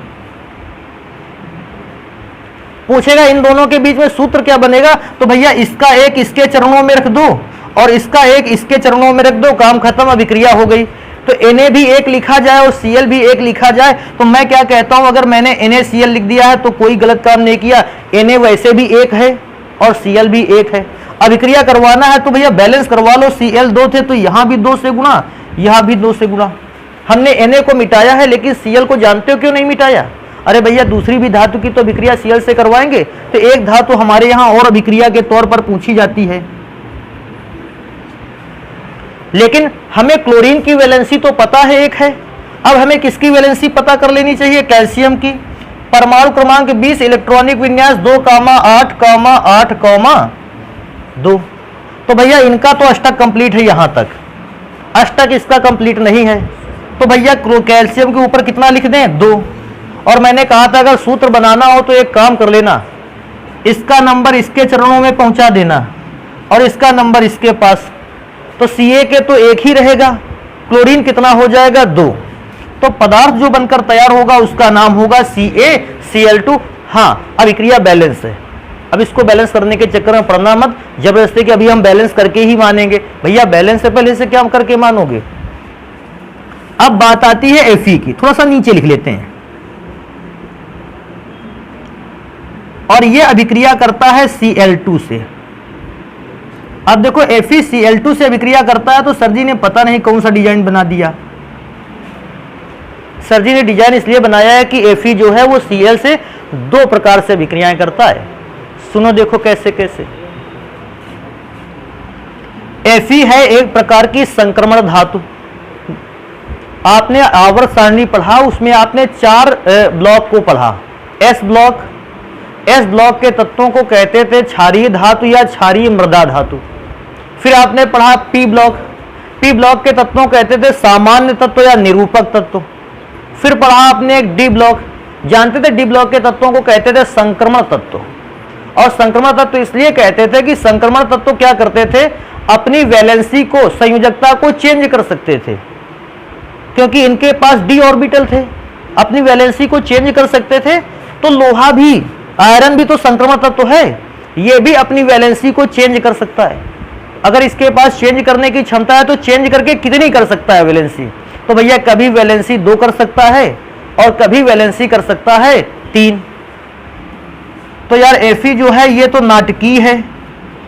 पूछेगा इन दोनों के बीच में सूत्र क्या बनेगा, तो भैया इसका एक इसके चरणों में रख दो और इसका एक इसके चरणों में रख दो, काम खत्म, अभिक्रिया हो गई। तो Na भी 1 लिखा जाए और Cl भी 1 लिखा जाए। तो मैं क्या कहता हूं, अगर मैंने NaCl लिख दिया है तो कोई गलत काम नहीं किया। Na वैसे भी 1 है और Cl भी 1 है। अभिक्रिया करवाना है तो भैया बैलेंस करवा लो, Cl 2 थे तो यहां भी 2 से गुणा, यहां भी 2 से गुणा। हमने Na को मिटाया है लेकिन Cl को जानते हो क्यों नहीं मिटाया? अरे भैया दूसरी भी धातु की तो अभिक्रिया Cl से करवाएंगे, तो एक धातु हमारे यहां और अभिक्रिया के तौर पर पूछी जाती है। लेकिन हमें क्लोरीन की वैलेंसी तो पता है 1 है। अब हमें किसकी वैलेंसी पता कर लेनी चाहिए? कैल्शियम की। परमाणु क्रमांक 20, इलेक्ट्रॉनिक विन्यास 2,8,2। तो भैया इनका तो अष्टक कंप्लीट है, यहां तक अष्टक इसका कंप्लीट नहीं है। तो भैया कैल्शियम के ऊपर कितना लिख दें? 2। और मैंने कहा था अगर सूत्र बनाना हो तो एक काम कर लेना, इसका नंबर इसके चरणों में पहुंचा देना और इसका नंबर इसके पास, तो Ca के तो 1 ही रहेगा, क्लोरीन कितना हो जाएगा? 2। तो पदार्थ जो बनकर तैयार होगा उसका नाम होगा CaCl2। हाँ, अभिक्रिया बैलेंस है। अब इसको बैलेंस करने के चक्कर में पड़ना मत, जबरदस्ती कि अभी हम बैलेंस करके ही मानेंगे। भैया बैलेंस से पहले से क्या करके मानोगे? अब बात आती है Fe की, थोड़ा सा नीचे लिख लेते हैं। और यह अभिक्रिया करता है Cl2 से। अब देखो FeCl2 से अभिक्रिया करता है तो सर जी ने पता नहीं कौन सा डिजाइन बना दिया। सर जी ने डिजाइन इसलिए बनाया है कि Fe जो है वो Cl से 2 प्रकार से अभिक्रियाएं करता है। सुनो देखो कैसे कैसे। Fe है एक प्रकार की संक्रमण धातु। आपने आवर्त सारणी पढ़ा, उसमें आपने 4 ब्लॉक को पढ़ा। S ब्लॉक के तत्वों को कहते थे क्षारीय धातु या क्षारीय मृदा धातु। फिर आपने पढ़ा P ब्लॉक के तत्वों कहते थे सामान्य तत्व या निरूपक तत्व। फिर पढ़ा आपने एक D ब्लॉक, जानते थे D ब्लॉक के तत्वों को कहते थे संक्रमण तत्व। और संक्रमण तत्व इसलिए कहते थे कि संक्रमण तत्व क्या करते थे, अपनी वैलेंसी को, संयोजकता को चेंज कर सकते थे, क्योंकि इनके पास D ऑर्बिटल थे, अपनी वैलेंसी को चेंज कर सकते थे। तो लोहा भी, आयरन भी तो संक्रमण तत्व है, ये भी अपनी वैलेंसी को चेंज कर सकता है। अगर इसके पास चेंज करने की क्षमता है तो चेंज करके कितनी कर सकता है वैलेंसी? तो भैया कभी वैलेंसी 2 कर सकता है और कभी वैलेंसी कर सकता है 3। तो यार Fe जो है ये तो नाटकीय है,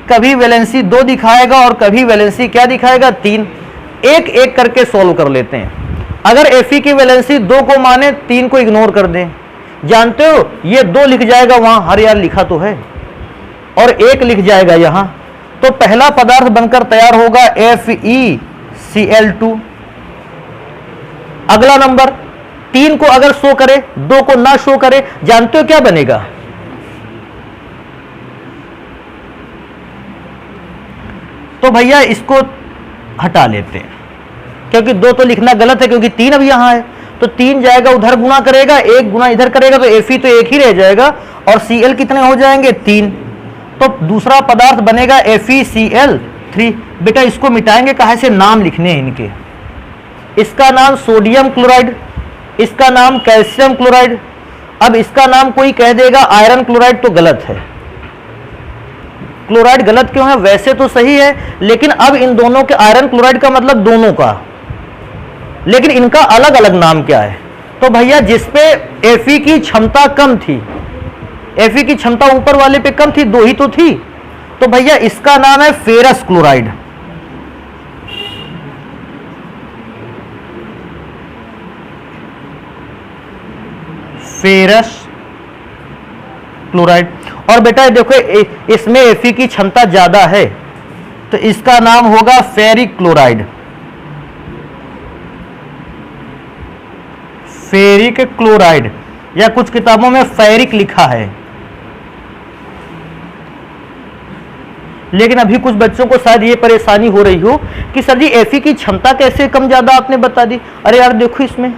कभी वैलेंसी 2 दिखाएगा और कभी वैलेंसी क्या दिखाएगा? 3। एक एक करके सॉल्व कर लेते हैं। अगर Fe की वैलेंसी 2 को माने, 3 को इग्नोर कर दें। जानते हो ये 2 लिख जाएगा वहां, हर यार लिखा तो है। और 1 लिख जाएगा यहां, तो पहला पदार्थ बनकर तैयार होगा FeCl2। अगला नंबर 3 को अगर शो करे, 2 को ना शो करे, जानते हो क्या बनेगा? तो भैया इसको हटा लेते हैं, क्योंकि 2 तो लिखना गलत है, क्योंकि 3 अब यहां है, तो 3 जाएगा उधर गुना करेगा, 1 गुना इधर करेगा, तो Fe तो 1 ही रह जाएगा, और Cl कितने हो जाएंगे? 3। तो दूसरा पदार्थ बनेगा FeCl3। बेटा इसको मिटाएंगे, कहां से? नाम लिखने हैं इनके। इसका नाम सोडियम क्लोराइड, इसका नाम कैल्शियम क्लोराइड। अब इसका नाम कोई कह देगा आयरन क्लोराइड, तो गलत है। क्लोराइड गलत क्यों है? वैसे तो सही है, लेकिन अब इन दोनों के, आयरन क्लोराइड का मतलब दोनों का, लेकिन इनका अलग अलग नाम क्या है? तो भैया जिसपे Fe की क्षमता कम थी, Fe की क्षमता ऊपर वाले पे कम थी, 2 ही तो थी, तो भैया इसका नाम है फेरस क्लोराइड। Ferrous chloride. और बेटा देखो इसमें Fe की क्षमता ज्यादा है, तो इसका नाम होगा फेरिक क्लोराइड। फेरिक क्लोराइड, या कुछ किताबों में फेरिक लिखा है, लेकिन अभी कुछ बच्चों को शायद ये परेशानी हो रही हो कि सर जी Fe की क्षमता कैसे कम ज्यादा आपने बता दी। अरे यार देखो, इसमें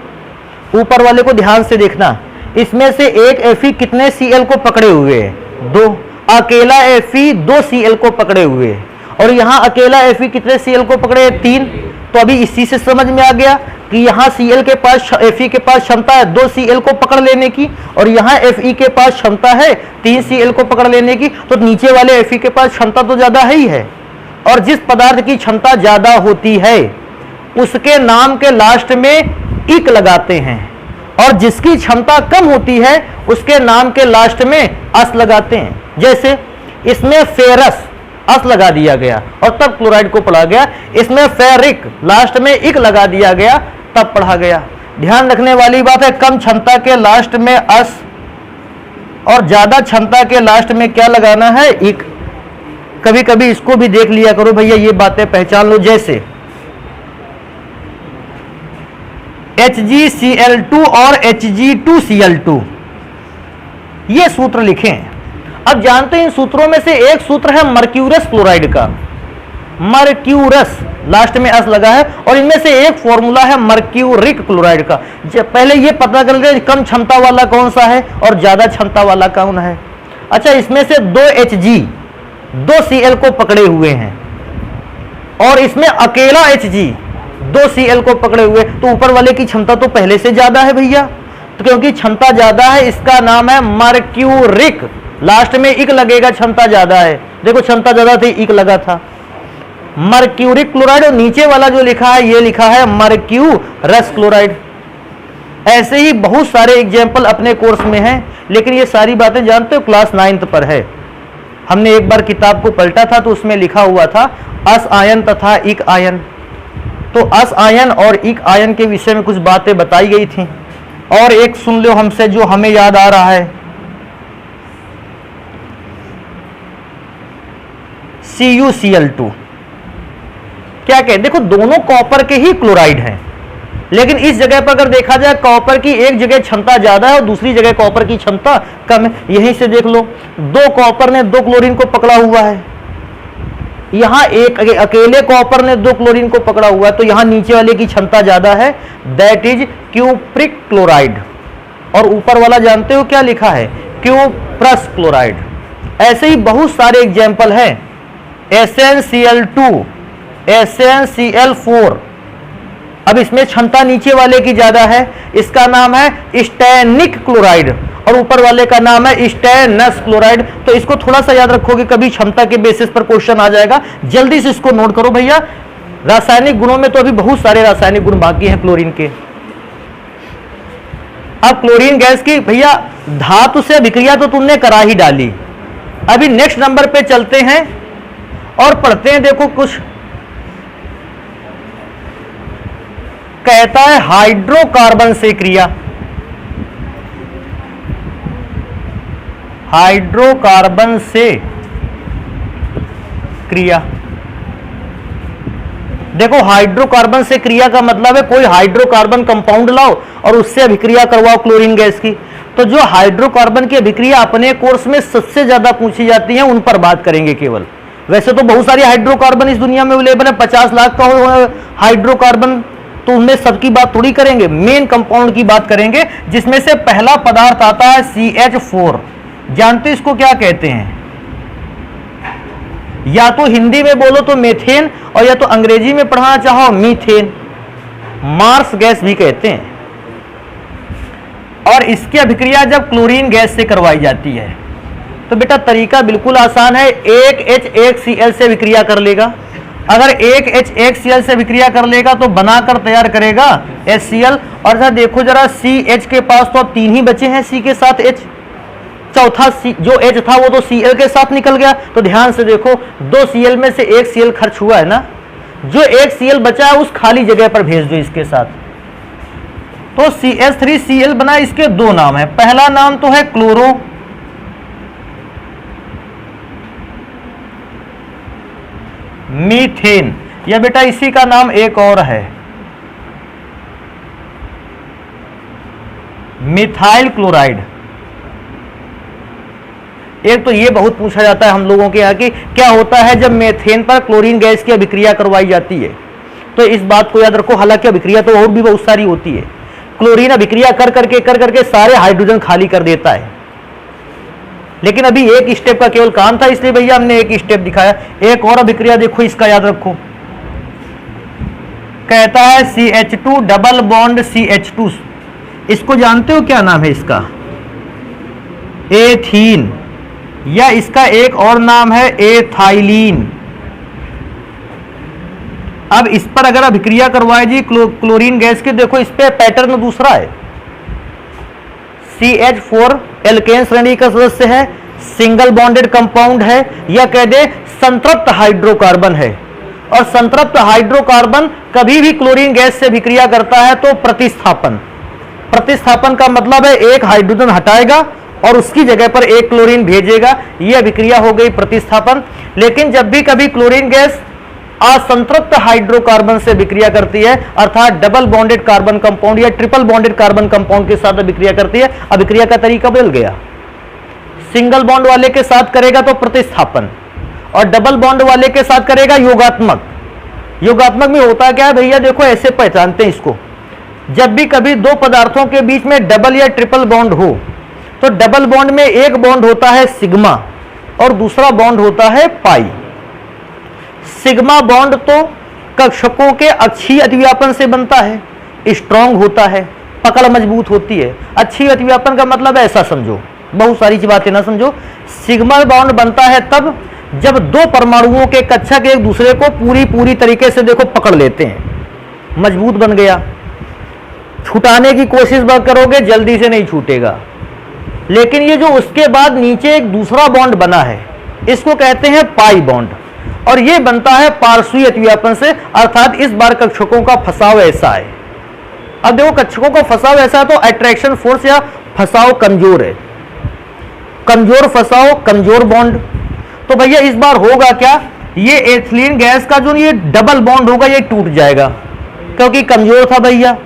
ऊपर वाले को ध्यान से देखना, इसमें से एक Fe कितने Cl को पकड़े हुए है? 2। अकेला Fe 2 Cl को पकड़े हुए है, और यहां अकेला Fe कितने Cl को पकड़े? 3। तो अभी इसी से समझ में आ गया कि यहां Cl के पास, Fe के पास क्षमता है 2 Cl को पकड़ लेने की, और यहां Fe के पास क्षमता है 3 Cl को पकड़ लेने की, तो नीचे वाले Fe के पास क्षमता तो ज्यादा है ही है। और जिस पदार्थ की क्षमता ज्यादा होती है उसके नाम के लास्ट में इक लगाते हैं, और जिसकी क्षमता कम होती है उसके नाम के लास्ट में अस लगाते हैं। जैसे इसमें फेरस अस लगा दिया गया और तब क्लोराइड को पढ़ा गया, इसमें फेरिक लास्ट में इक लगा दिया गया तब पढ़ा गया। ध्यान रखने वाली बात है, कम क्षमता के लास्ट में अस और ज्यादा क्षमता के लास्ट में क्या लगाना है? इक। कभी कभी इसको भी देख लिया करो भैया, ये बातें पहचान लो। जैसे HgCl2 और Hg2Cl2, ये सूत्र लिखें। अब जानते हैं इन सूत्रों में से एक सूत्र है मर्क्यूरस क्लोराइड का, मर्क्यूरस लास्ट में अस लगा है, और इनमें से एक फॉर्मूला है मर्क्यूरिक क्लोराइड का। पहले ये पता कर ले कम क्षमता वाला कौन सा है और ज्यादा क्षमता वाला कौन है। अच्छा, इसमें से 2 Hg 2 Cl को पकड़े हुए हैं, और इसमें अकेला Hg 2 Cl को पकड़े हुए, तो ऊपर वाले की क्षमता तो पहले से ज्यादा है भैया, तो क्योंकि क्षमता ज्यादा है इसका नाम है मर्क्यूरिक। लास्ट में इक लगेगा, क्षमता ज्यादा है। देखो क्षमता ज्यादा थी, इक लगा था, मर्क्यूरिक क्लोराइड। और नीचे वाला जो लिखा है ये लिखा है मर्क्यूरस क्लोराइड। ऐसे ही बहुत सारे एग्जाम्पल अपने कोर्स में हैं, लेकिन ये सारी बातें जानते हो क्लास 9th पर है। हमने एक बार किताब को पलटा था तो उसमें लिखा हुआ था अस आयन तथा इक आयन, तो अस आयन और इक आयन के विषय में कुछ बातें बताई गई थी। और एक सुन लो हमसे जो हमें याद आ रहा है, CuCl2 क्या कहे? देखो दोनों कॉपर के ही क्लोराइड हैं, लेकिन इस जगह पर अगर देखा जाए कॉपर की एक जगह क्षमता ज्यादा है और दूसरी जगह कॉपर की क्षमता कम है। यहीं से देख लो, 2 कॉपर ने 2 क्लोरीन को पकड़ा हुआ है, यहां एक अकेले कॉपर ने 2 क्लोरीन को पकड़ा हुआ है, तो यहां नीचे वाले की क्षमता ज्यादा है, दैट इज क्यूप्रिक क्लोराइड। और ऊपर वाला जानते हो क्या लिखा है? Cuprous chloride. ऐसे ही बहुत सारे एग्जाम्पल हैं, SnCl2, SnCl4। अब इसमें क्षमता नीचे वाले की ज्यादा है, इसका नाम है स्टेनिक क्लोराइड, और ऊपर वाले का नाम है स्टेनस क्लोराइड। तो इसको थोड़ा सा याद रखोगे, कभी क्षमता के बेसिस पर क्वेश्चन आ जाएगा, जल्दी से इसको नोट करो भैया। रासायनिक गुणों में तो अभी बहुत सारे रासायनिक गुण बाकी हैं क्लोरीन के। अब क्लोरीन गैस की भैया धातु से अभिक्रिया तो तुमने करा ही डाली, अभी नेक्स्ट नंबर पे चलते हैं और पढ़ते हैं। देखो कुछ कहता है हाइड्रोकार्बन से क्रिया, हाइड्रोकार्बन से क्रिया। देखो हाइड्रोकार्बन से क्रिया का मतलब है कोई हाइड्रोकार्बन कंपाउंड लाओ और उससे अभिक्रिया करवाओ क्लोरीन गैस की। तो जो हाइड्रोकार्बन की अभिक्रिया अपने कोर्स में सबसे ज्यादा पूछी जाती है उन पर बात करेंगे केवल। वैसे तो बहुत सारी हाइड्रोकार्बन इस दुनिया में अवेलेबल है, 50 लाख का हाइड्रोकार्बन, तो उनमें सबकी बात थोड़ी करेंगे, मेन कंपाउंड की बात करेंगे जिसमें से पहला पदार्थ आता है CH4। जानते इसको क्या कहते हैं? या तो हिंदी में बोलो तो मेथेन, और या तो अंग्रेजी में पढ़ना चाहो मीथेन, मार्स गैस भी कहते हैं। और इसकी अभिक्रिया जब क्लोरीन गैस से करवाई जाती है तो बेटा तरीका बिल्कुल आसान है, एक H1Cl से अभिक्रिया कर लेगा। अगर एक H1Cl से अभिक्रिया कर लेगा तो बनाकर तैयार करेगा HCl। और जरा देखो जरा CH के पास तो अब 3 ही बचे हैं, C के साथ H, चौथा जो H था वो तो Cl के साथ निकल गया। तो ध्यान से देखो 2 Cl में से 1 Cl खर्च हुआ है ना, जो 1 Cl बचा है उस खाली जगह पर भेज दो इसके साथ। तो CH3Cl बना, इसके 2 नाम है। पहला नाम तो है क्लोरो, मीथेन, या बेटा इसी का नाम एक और है मिथाइल क्लोराइड। एक तो ये बहुत पूछा जाता है हम लोगों के यहाँ की क्या होता है जब मेथेन पर क्लोरीन गैस की अभिक्रिया करवाई जाती है, तो इस बात को याद रखो। हालांकि अभिक्रिया तो और भी बहुत सारी होती है, क्लोरीन अभिक्रिया कर करके सारे हाइड्रोजन खाली कर देता है, लेकिन अभी एक स्टेप का केवल काम था इसलिए भैया हमने एक स्टेप दिखाया। एक और अभिक्रिया देखो, इसका याद रखो, कहता है CH2 डबल बॉन्ड CH2। इसको जानते हो क्या नाम है इसका? एथीन, या इसका एक और नाम है एथाइलीन। अब इस पर अगर अभिक्रिया करवाए जी क्लोरीन गैस की, देखो इस पे पैटर्न दूसरा है। CH4 एल्केन श्रेणी का सदस्य है, सिंगल बॉन्डेड कंपाउंड है, या कह दे संतृप्त हाइड्रोकार्बन है। और संतृप्त हाइड्रोकार्बन कभी भी क्लोरीन गैस से अभिक्रिया करता है तो प्रतिस्थापन। प्रतिस्थापन का मतलब है एक हाइड्रोजन हटाएगा और उसकी जगह पर एक क्लोरीन भेजेगा, यह अभिक्रिया हो गई प्रतिस्थापन। लेकिन जब भी कभी क्लोरीन गैस असंतृप्त हाइड्रोकार्बन से अभिक्रिया करती है, अर्थात डबल बॉन्डेड कार्बन कंपाउंड या ट्रिपल बॉन्डेड कार्बन कंपाउंड के साथ अभिक्रिया करती है, अभिक्रिया का तरीका बदल गया। सिंगल बॉन्ड वाले के साथ करेगा तो प्रतिस्थापन, और डबल बॉन्ड वाले के साथ करेगा योगात्मक। योगात्मक में होता क्या है भैया, देखो ऐसे पहचानते हैं इसको, जब भी कभी 2 पदार्थों के बीच में डबल या ट्रिपल बॉन्ड हो तो डबल बॉन्ड में एक बॉन्ड होता है सिग्मा और दूसरा बॉन्ड होता है पाई। सिग्मा बॉन्ड तो कक्षकों के अक्षीय अतिव्यापन से बनता है, स्ट्रॉन्ग होता है, पकड़ मजबूत होती है। अक्षीय अतिव्यापन का मतलब ऐसा समझो, बहुत सारी बातें ना समझो। सिग्मा बॉन्ड बनता है तब जब 2 परमाणुओं के कक्षक एक दूसरे को पूरी तरीके से देखो पकड़ लेते हैं, मजबूत बन गया। छुटाने की कोशिश करोगे जल्दी से नहीं छूटेगा। लेकिन ये जो उसके बाद नीचे एक दूसरा बॉन्ड बना है इसको कहते हैं पाई बॉन्ड, और ये बनता है पार्श्वीय अतिव्यापन से, अर्थात इस बार कक्षकों का फंसाव ऐसा है। अब देखो कक्षकों का फंसाव ऐसा है तो अट्रैक्शन फोर्स या फंसाव कमजोर है, कमजोर फंसाव कमजोर बॉन्ड। तो भैया इस बार होगा क्या, ये एथिलीन गैस का जो ये डबल बॉन्ड होगा ये टूट जाएगा क्योंकि कमजोर था भैया,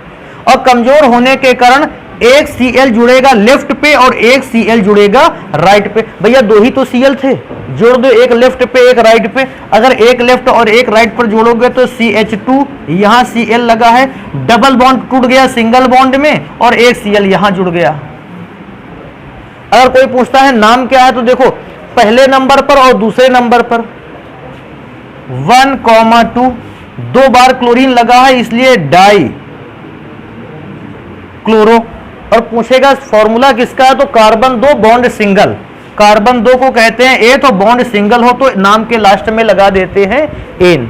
और कमजोर होने के कारण एक Cl जुड़ेगा लेफ्ट पे और एक Cl जुड़ेगा राइट पे। भैया 2 ही तो Cl थे, जोड़ दो, एक लेफ्ट पे एक राइट पे। अगर एक लेफ्ट और एक राइट पर जोड़ोगे तो CH2 यहां Cl लगा है, डबल बॉन्ड टूट गया सिंगल बॉन्ड में और एक Cl यहां जुड़ गया। अगर कोई पूछता है नाम क्या है तो देखो पहले नंबर पर और दूसरे नंबर पर 1,2 2 बार क्लोरीन लगा है इसलिए डाई क्लोरो। और पूछेगा फॉर्मूला किसका है तो कार्बन 2 बॉन्ड सिंगल, कार्बन 2 को कहते हैं ए, तो बॉन्ड सिंगल हो तो नाम के लास्ट में लगा देते हैं एन।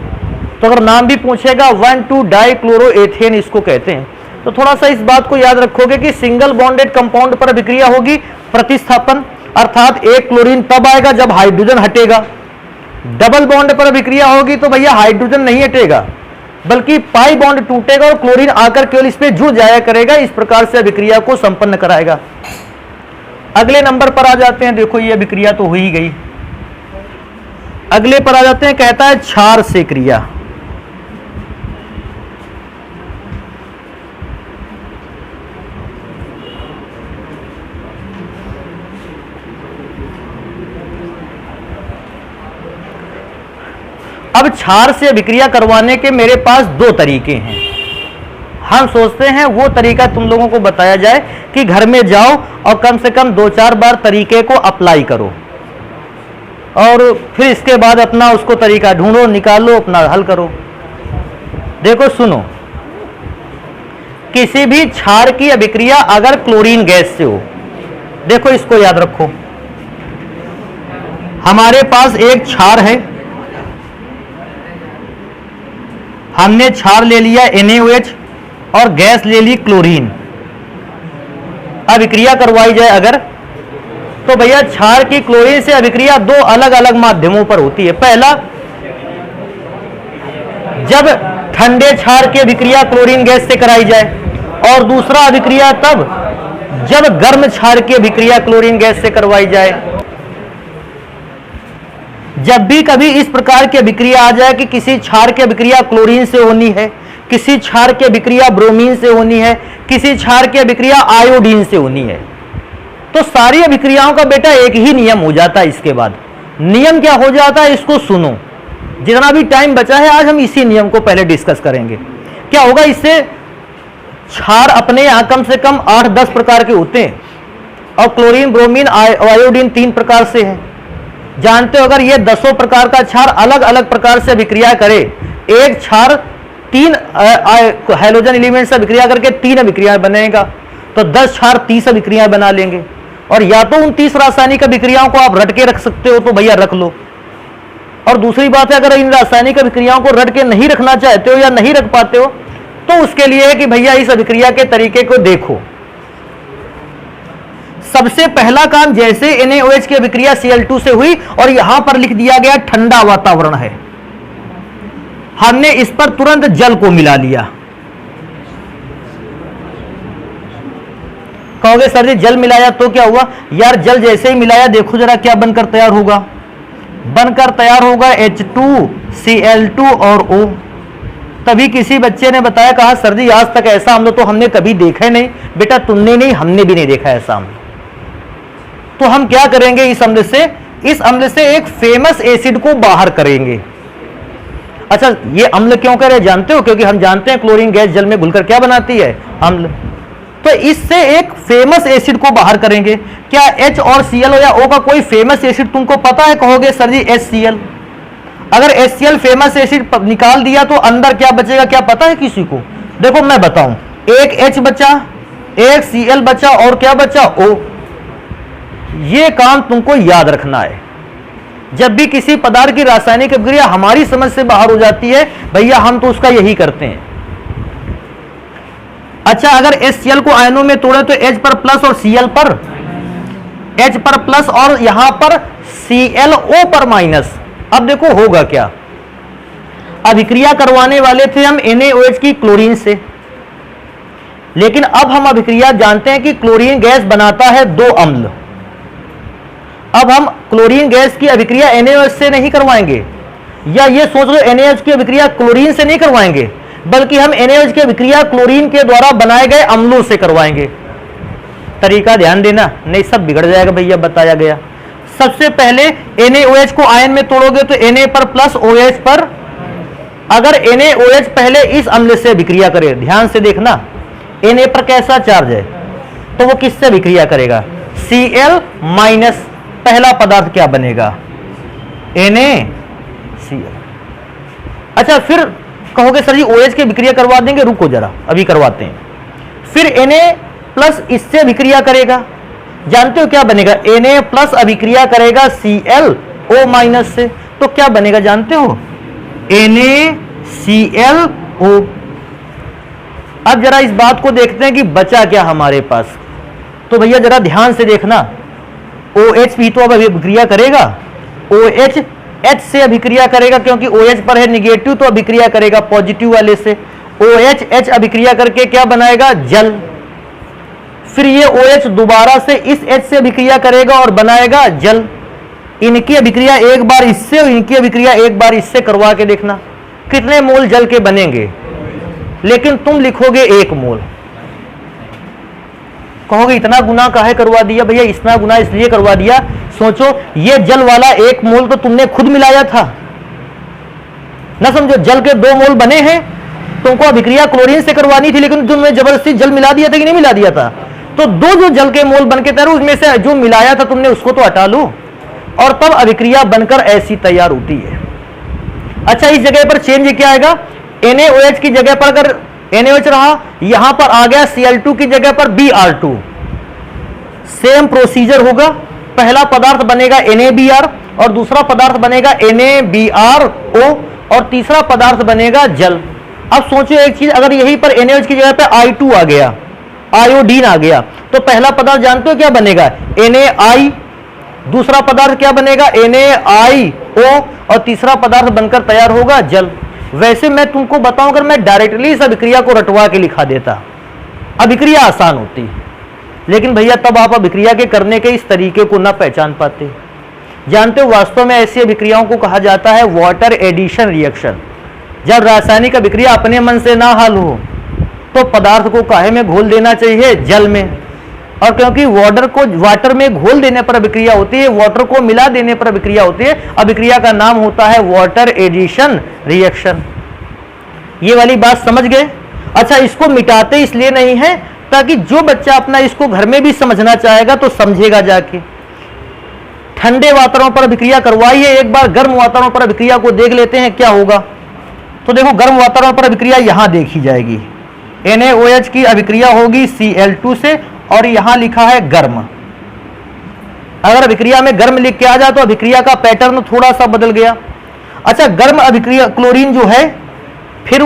तो अगर नाम भी पूछेगा 1,2 डाई क्लोरो एथेन इसको कहते हैं। तो थोड़ा सा इस बात को याद रखोगे कि सिंगल बॉन्डेड कंपाउंड पर अभिक्रिया होगी प्रतिस्थापन, अर्थात एक क्लोरीन तब आएगा जब हाइड्रोजन हटेगा। डबल बॉन्ड पर अभिक्रिया होगी तो भैया हाइड्रोजन नहीं हटेगा बल्कि पाई बॉन्ड टूटेगा और क्लोरीन आकर केवल इस पे जुड़ जाया करेगा, इस प्रकार से अभिक्रिया को संपन्न कराएगा। अगले नंबर पर आ जाते हैं, देखो ये अभिक्रिया तो हो ही गई। अगले पर आ जाते हैं, कहता है क्षार से क्रिया। अब क्षार से अभिक्रिया करवाने के मेरे पास दो तरीके हैं। हम सोचते हैं वो तरीका तुम लोगों को बताया जाए कि घर में जाओ और कम से कम 2-4 बार तरीके को अप्लाई करो और फिर इसके बाद अपना उसको तरीका ढूंढो, निकालो, अपना हल करो। देखो सुनो, किसी भी क्षार की अभिक्रिया अगर क्लोरीन गैस से हो, देखो इसको याद रखो, हमारे पास एक क्षार है, हमने क्षार ले लिया NaOH और गैस ले ली क्लोरीन। अभिक्रिया करवाई जाए अगर, तो भैया क्षार की क्लोरीन से अभिक्रिया दो अलग अलग माध्यमों पर होती है। पहला, जब ठंडे क्षार की अभिक्रिया क्लोरीन गैस से कराई जाए, और दूसरा अभिक्रिया तब जब गर्म क्षार की अभिक्रिया क्लोरीन गैस से करवाई जाए। जब भी कभी इस प्रकार की अभिक्रिया आ जाए कि किसी क्षार की अभिक्रिया क्लोरीन से होनी है, किसी क्षार की अभिक्रिया ब्रोमीन से होनी है, किसी क्षार की अभिक्रिया आयोडीन से होनी है, तो सारी अभिक्रियाओं का बेटा एक ही नियम हो जाता है। इसके बाद नियम क्या हो जाता है, इसको सुनो। जितना भी टाइम बचा है आज हम इसी नियम को पहले डिस्कस करेंगे। क्या होगा, इससे क्षार अपने यहां कम से कम 8-10 प्रकार के होते हैं और क्लोरीन, ब्रोमीन, आयोडीन 3 प्रकार से है। जानते हो, अगर ये 10 प्रकार का क्षार अलग अलग प्रकार से अभिक्रिया करे, एक क्षार 3 हाइड्रोजन एलिमेंट से अभिक्रिया करके 3 अभिक्रियाएं बनेगा, तो 10 क्षार 30 अभिक्रियाएं बना लेंगे। और या तो उन 30 रासायनिक अभिक्रियाओं को आप रट के रख सकते हो तो भैया रख लो, और दूसरी बात है अगर इन रासायनिक अभिक्रियाओं को रट के नहीं रखना चाहते हो या नहीं रख पाते हो, तो उसके लिए है कि भैया इस अभिक्रिया के तरीके को देखो। सबसे पहला काम, जैसे NaOH की अभिक्रिया Cl2 से हुई और यहां पर लिख दिया गया ठंडा वातावरण है, हमने इस पर तुरंत जल को मिला लिया। कहोगे सर जी जल मिलाया तो क्या हुआ? यार जल जैसे ही मिलाया, देखो जरा क्या बनकर तैयार होगा। बनकर तैयार होगा H2Cl2 और O। तभी किसी बच्चे ने बताया, कहा सर जी आज तक ऐसा अम्ल तो हमने कभी देखा ही नहीं। बेटा तुमने नहीं, हमने भी नहीं देखा ऐसा अम्ल। तो हम क्या करेंगे, इस अम्ल से एक फेमस एसिड को बाहर करेंगे। अच्छा, ये अम्ल क्यों करे जानते हो? क्योंकि हम जानते हैं क्लोरीन गैस जल में घुलकर क्या बनाती है, अम्ल। तो इससे एक फेमस एसिड को बाहर करेंगे। क्या H और Cl या O का कोई फेमस एसिड तुमको पता है? कहोगे सर जी HCl। अगर HCl फेमस एसिड निकाल दिया तो अंदर क्या बचेगा, क्या पता है किसी को? देखो मैं बताऊं, एक H बचा, एक Cl बचा और क्या बचा, O। ये काम तुमको याद रखना है। जब भी किसी पदार्थ की रासायनिक अभिक्रिया हमारी समझ से बाहर हो जाती है, भैया हम तो उसका यही करते हैं। अच्छा, अगर HCl को आयनों में तोड़े तो H पर प्लस और Cl पर, H पर प्लस और यहां पर ClO पर माइनस। अब देखो होगा क्या, अभिक्रिया करवाने वाले थे हम NaOH की क्लोरीन से, लेकिन अब हम अभिक्रिया जानते हैं कि क्लोरीन गैस बनाता है 2 अम्ल। अब हम क्लोरीन गैस की अभिक्रिया NaOH से नहीं करवाएंगे, या ये सोच लो NaOH की अभिक्रिया क्लोरीन से नहीं करवाएंगे, बल्कि हम NaOH की अभिक्रिया क्लोरीन के द्वारा बनाए गए अम्लों से करवाएंगे। तरीका ध्यान देना, नहीं सब बिगड़ जाएगा भैया बताया गया। सबसे पहले NaOH को आयन में तोड़ोगे तो Na पर प्लस OH पर, अगर NaOH पहले इस अम्ल से अभिक्रिया करे, ध्यान से देखना, Na पर कैसा चार्ज है तो वो किससे अभिक्रिया करेगा, Cl माइनस। पहला पदार्थ क्या बनेगा, NaCl। अच्छा, फिर कहोगे सर जी OH की अभिक्रिया करवा देंगे, रुको जरा अभी करवाते हैं। फिर Na प्लस इससे अभिक्रिया करेगा, जानते हो क्या बनेगा, Na प्लस अभिक्रिया करेगा ClO माइनस से, तो क्या बनेगा जानते हो, NaClO। अब जरा इस बात को देखते हैं कि बचा क्या हमारे पास। तो भैया जरा ध्यान से देखना, OH भी तो अब अभिक्रिया करेगा, OH H से अभिक्रिया करेगा, क्योंकि OH पर है निगेटिव, तो अभिक्रिया करेगा पॉजिटिव वाले से। OH H अभिक्रिया करके क्या बनाएगा, जल। फिर ये OH दोबारा से इस H से अभिक्रिया करेगा और बनाएगा जल। इनकी अभिक्रिया एक बार इससे और इनकी अभिक्रिया एक बार इससे करवा के देखना, कितने मोल जल के बनेंगे। लेकिन तुम लिखोगे 1 मोल। कहोगे इतना गुना काहे करवा दिया भैया? इतना गुना इसलिए करवा दिया, सोचो ये जल वाला 1 मोल तो तुमने खुद मिलाया था ना, समझो जल के 2 मोल बने हैं, तुमको अभिक्रिया क्लोरीन से करवानी थी, लेकिन तुमने जबरदस्ती जल मिला दिया था कि नहीं मिला दिया था? तो 2 जो जल के मोल बनके तैयार, उसमें से जो मिलाया था तुमने उसको तो हटा लो, और तब अभिक्रिया बनकर ऐसी तैयार होती है। अच्छा, इस जगह पर चेंज क्या आएगा? NaOH की जगह पर अगर NaOH रहा, यहां पर आ गया Cl2 की जगह पर Br2। सेम प्रोसीजर होगा, पहला पदार्थ बनेगा NaBr और दूसरा पदार्थ बनेगा NaBrO और तीसरा पदार्थ बनेगा जल। अब सोचो एक चीज, अगर यहीं पर NaOH की जगह पर I2 आ गया, आयोडीन आ गया, तो पहला पदार्थ जानते हो क्या बनेगा? Na, दूसरा पदार्थ क्या बनेगा? NaIO और तीसरा पदार्थ बनकर तैयार होगा जल। वैसे मैं तुमको बताऊं, अगर मैं डायरेक्टली इस अभिक्रिया को रटवा के लिखा देता, अभिक्रिया आसान होती, लेकिन भैया तब आप अभिक्रिया के करने के इस तरीके को ना पहचान पाते। जानते हो वास्तव में ऐसी अभिक्रियाओं को कहा जाता है वाटर एडिशन रिएक्शन। जब रासायनिक अभिक्रिया अपने मन से ना हल हो तो पदार्थ को काहे में घोल देना चाहिए? जल में। और क्योंकि वाटर में घोल देने पर अभिक्रिया होती है, वाटर को मिला देने पर अभिक्रिया होती है, अभिक्रिया का नाम होता है वाटर एडिशन रिएक्शन। ये वाली बात समझ गए? अच्छा, इसको मिटाते इसलिए नहीं है ताकि जो बच्चा अपना इसको घर में भी समझना चाहेगा तो समझेगा जाके। ठंडे वातावरण पर अभिक्रिया करवाइए, एक बार गर्म वातावरण पर अभिक्रिया को देख लेते हैं क्या होगा। तो देखो, गर्म वातावरण पर अभिक्रिया यहां देखी जाएगी। NaOH की अभिक्रिया होगी Cl2 से, और यहां लिखा है गर्म। अगर अभिक्रिया में गर्म लिख के आ जाए तो अभिक्रिया का पैटर्न थोड़ा सा बदल गया। अच्छा, गर्म अभिक्रिया क्लोरीन जो है, फिर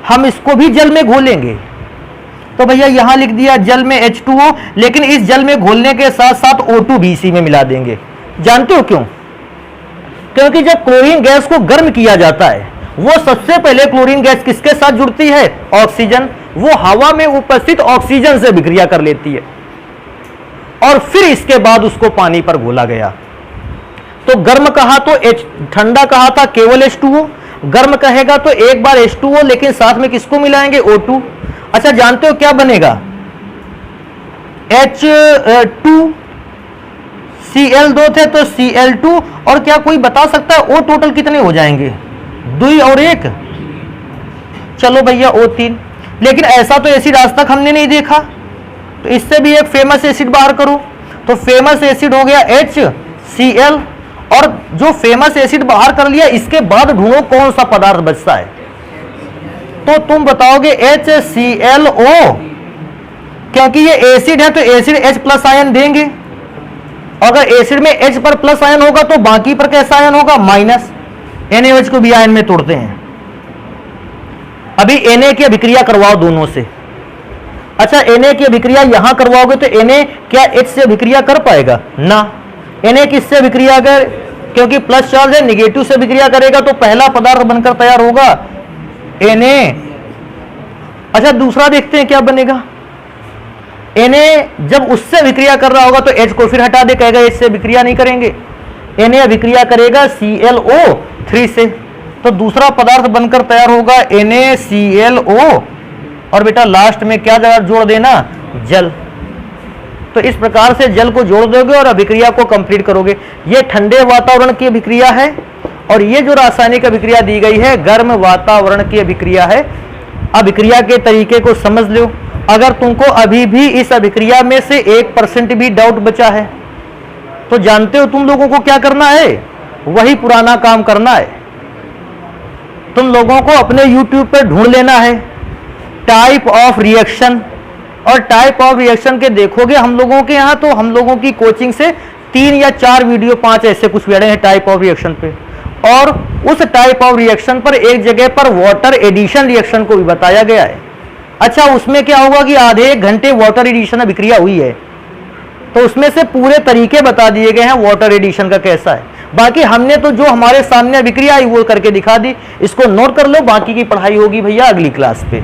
हम इसको भी जल में घोलेंगे, तो भैया यहां लिख दिया जल में H2O, लेकिन इस जल में घोलने के साथ साथ O2 भी इसी में मिला देंगे। जानते हो क्यों? क्योंकि जब क्लोरीन गैस को गर्म किया जाता है, वो सबसे पहले क्लोरीन गैस किसके साथ जुड़ती है? ऑक्सीजन। वो हवा में उपस्थित ऑक्सीजन से अभिक्रिया कर लेती है, और फिर इसके बाद उसको पानी पर घोला गया। तो गर्म कहा तो ठंडा कहा था केवल H2O, गर्म कहेगा तो एक बार H2O, लेकिन साथ में किसको मिलाएंगे? O2। अच्छा, जानते हो क्या बनेगा? H2, Cl2 थे तो Cl2, और क्या कोई बता सकता है O टोटल कितने हो जाएंगे? 2 और 1, चलो भैया O3। लेकिन ऐसा तो एसिड आज तक हमने नहीं देखा, तो इससे भी एक फेमस एसिड बाहर करो। तो फेमस एसिड हो गया HCl, और जो फेमस एसिड बाहर कर लिया, इसके बाद ढूंढो कौन सा पदार्थ बचता है। तो तुम बताओगे HClO, क्योंकि ये एसिड है तो एसिड H प्लस आयन देंगे। अगर एसिड में H पर प्लस आयन होगा तो बाकी पर कैसा आयन होगा? माइनस। NaOH को भी आयन में तोड़ते हैं। अभी Na की अभिक्रिया करवाओ दोनों से। अच्छा, Na की अभिक्रिया यहां करवाओगे तो Na क्या H से अभिक्रिया कर पाएगा? ना। Na किससे अभिक्रिया कर? क्योंकि प्लस चार्ज है, निगेटिव से अभिक्रिया करेगा तो पहला पदार्थ बनकर तैयार होगा Na। अच्छा, दूसरा देखते हैं क्या बनेगा। Na जब उससे अभिक्रिया कर रहा होगा तो H को फिर हटा दे, कहेगा H से अभिक्रिया नहीं करेंगे। Na अभिक्रिया करेगा ClO3 से, तो दूसरा पदार्थ बनकर तैयार होगा NaClO, और बेटा लास्ट में क्या जोड़ देना? जल। तो इस प्रकार से जल को जोड़ दोगे और अभिक्रिया को कंप्लीट करोगे। ये ठंडे वातावरण की अभिक्रिया है, और ये जो रासायनिक अभिक्रिया दी गई है गर्म वातावरण की अभिक्रिया है। अभिक्रिया के तरीके को समझ लो। अगर तुमको अभी भी इस अभिक्रिया में से 1% भी डाउट बचा है तो जानते हो तुम लोगों को क्या करना है? वही पुराना काम करना है। तुम लोगों को अपने YouTube पे ढूंढ लेना है टाइप ऑफ रिएक्शन, और टाइप ऑफ रिएक्शन के देखोगे हम लोगों के यहाँ, तो हम लोगों की कोचिंग से 3 या 4 वीडियो 5 ऐसे कुछ वीडियो हैं टाइप ऑफ रिएक्शन पे, और उस टाइप ऑफ रिएक्शन पर एक जगह पर वाटर एडिशन रिएक्शन को भी बताया गया है। अच्छा, उसमें क्या होगा कि आधे 1 घंटे वाटर एडिशन अभिक्रिया हुई है, तो उसमें से पूरे तरीके बता दिए गए हैं वाटर एडिशन का कैसा है। बाकी हमने तो जो हमारे सामने अभिक्रिया आई वो करके दिखा दी। इसको नोट कर लो, बाकी की पढ़ाई होगी भैया अगली क्लास पे।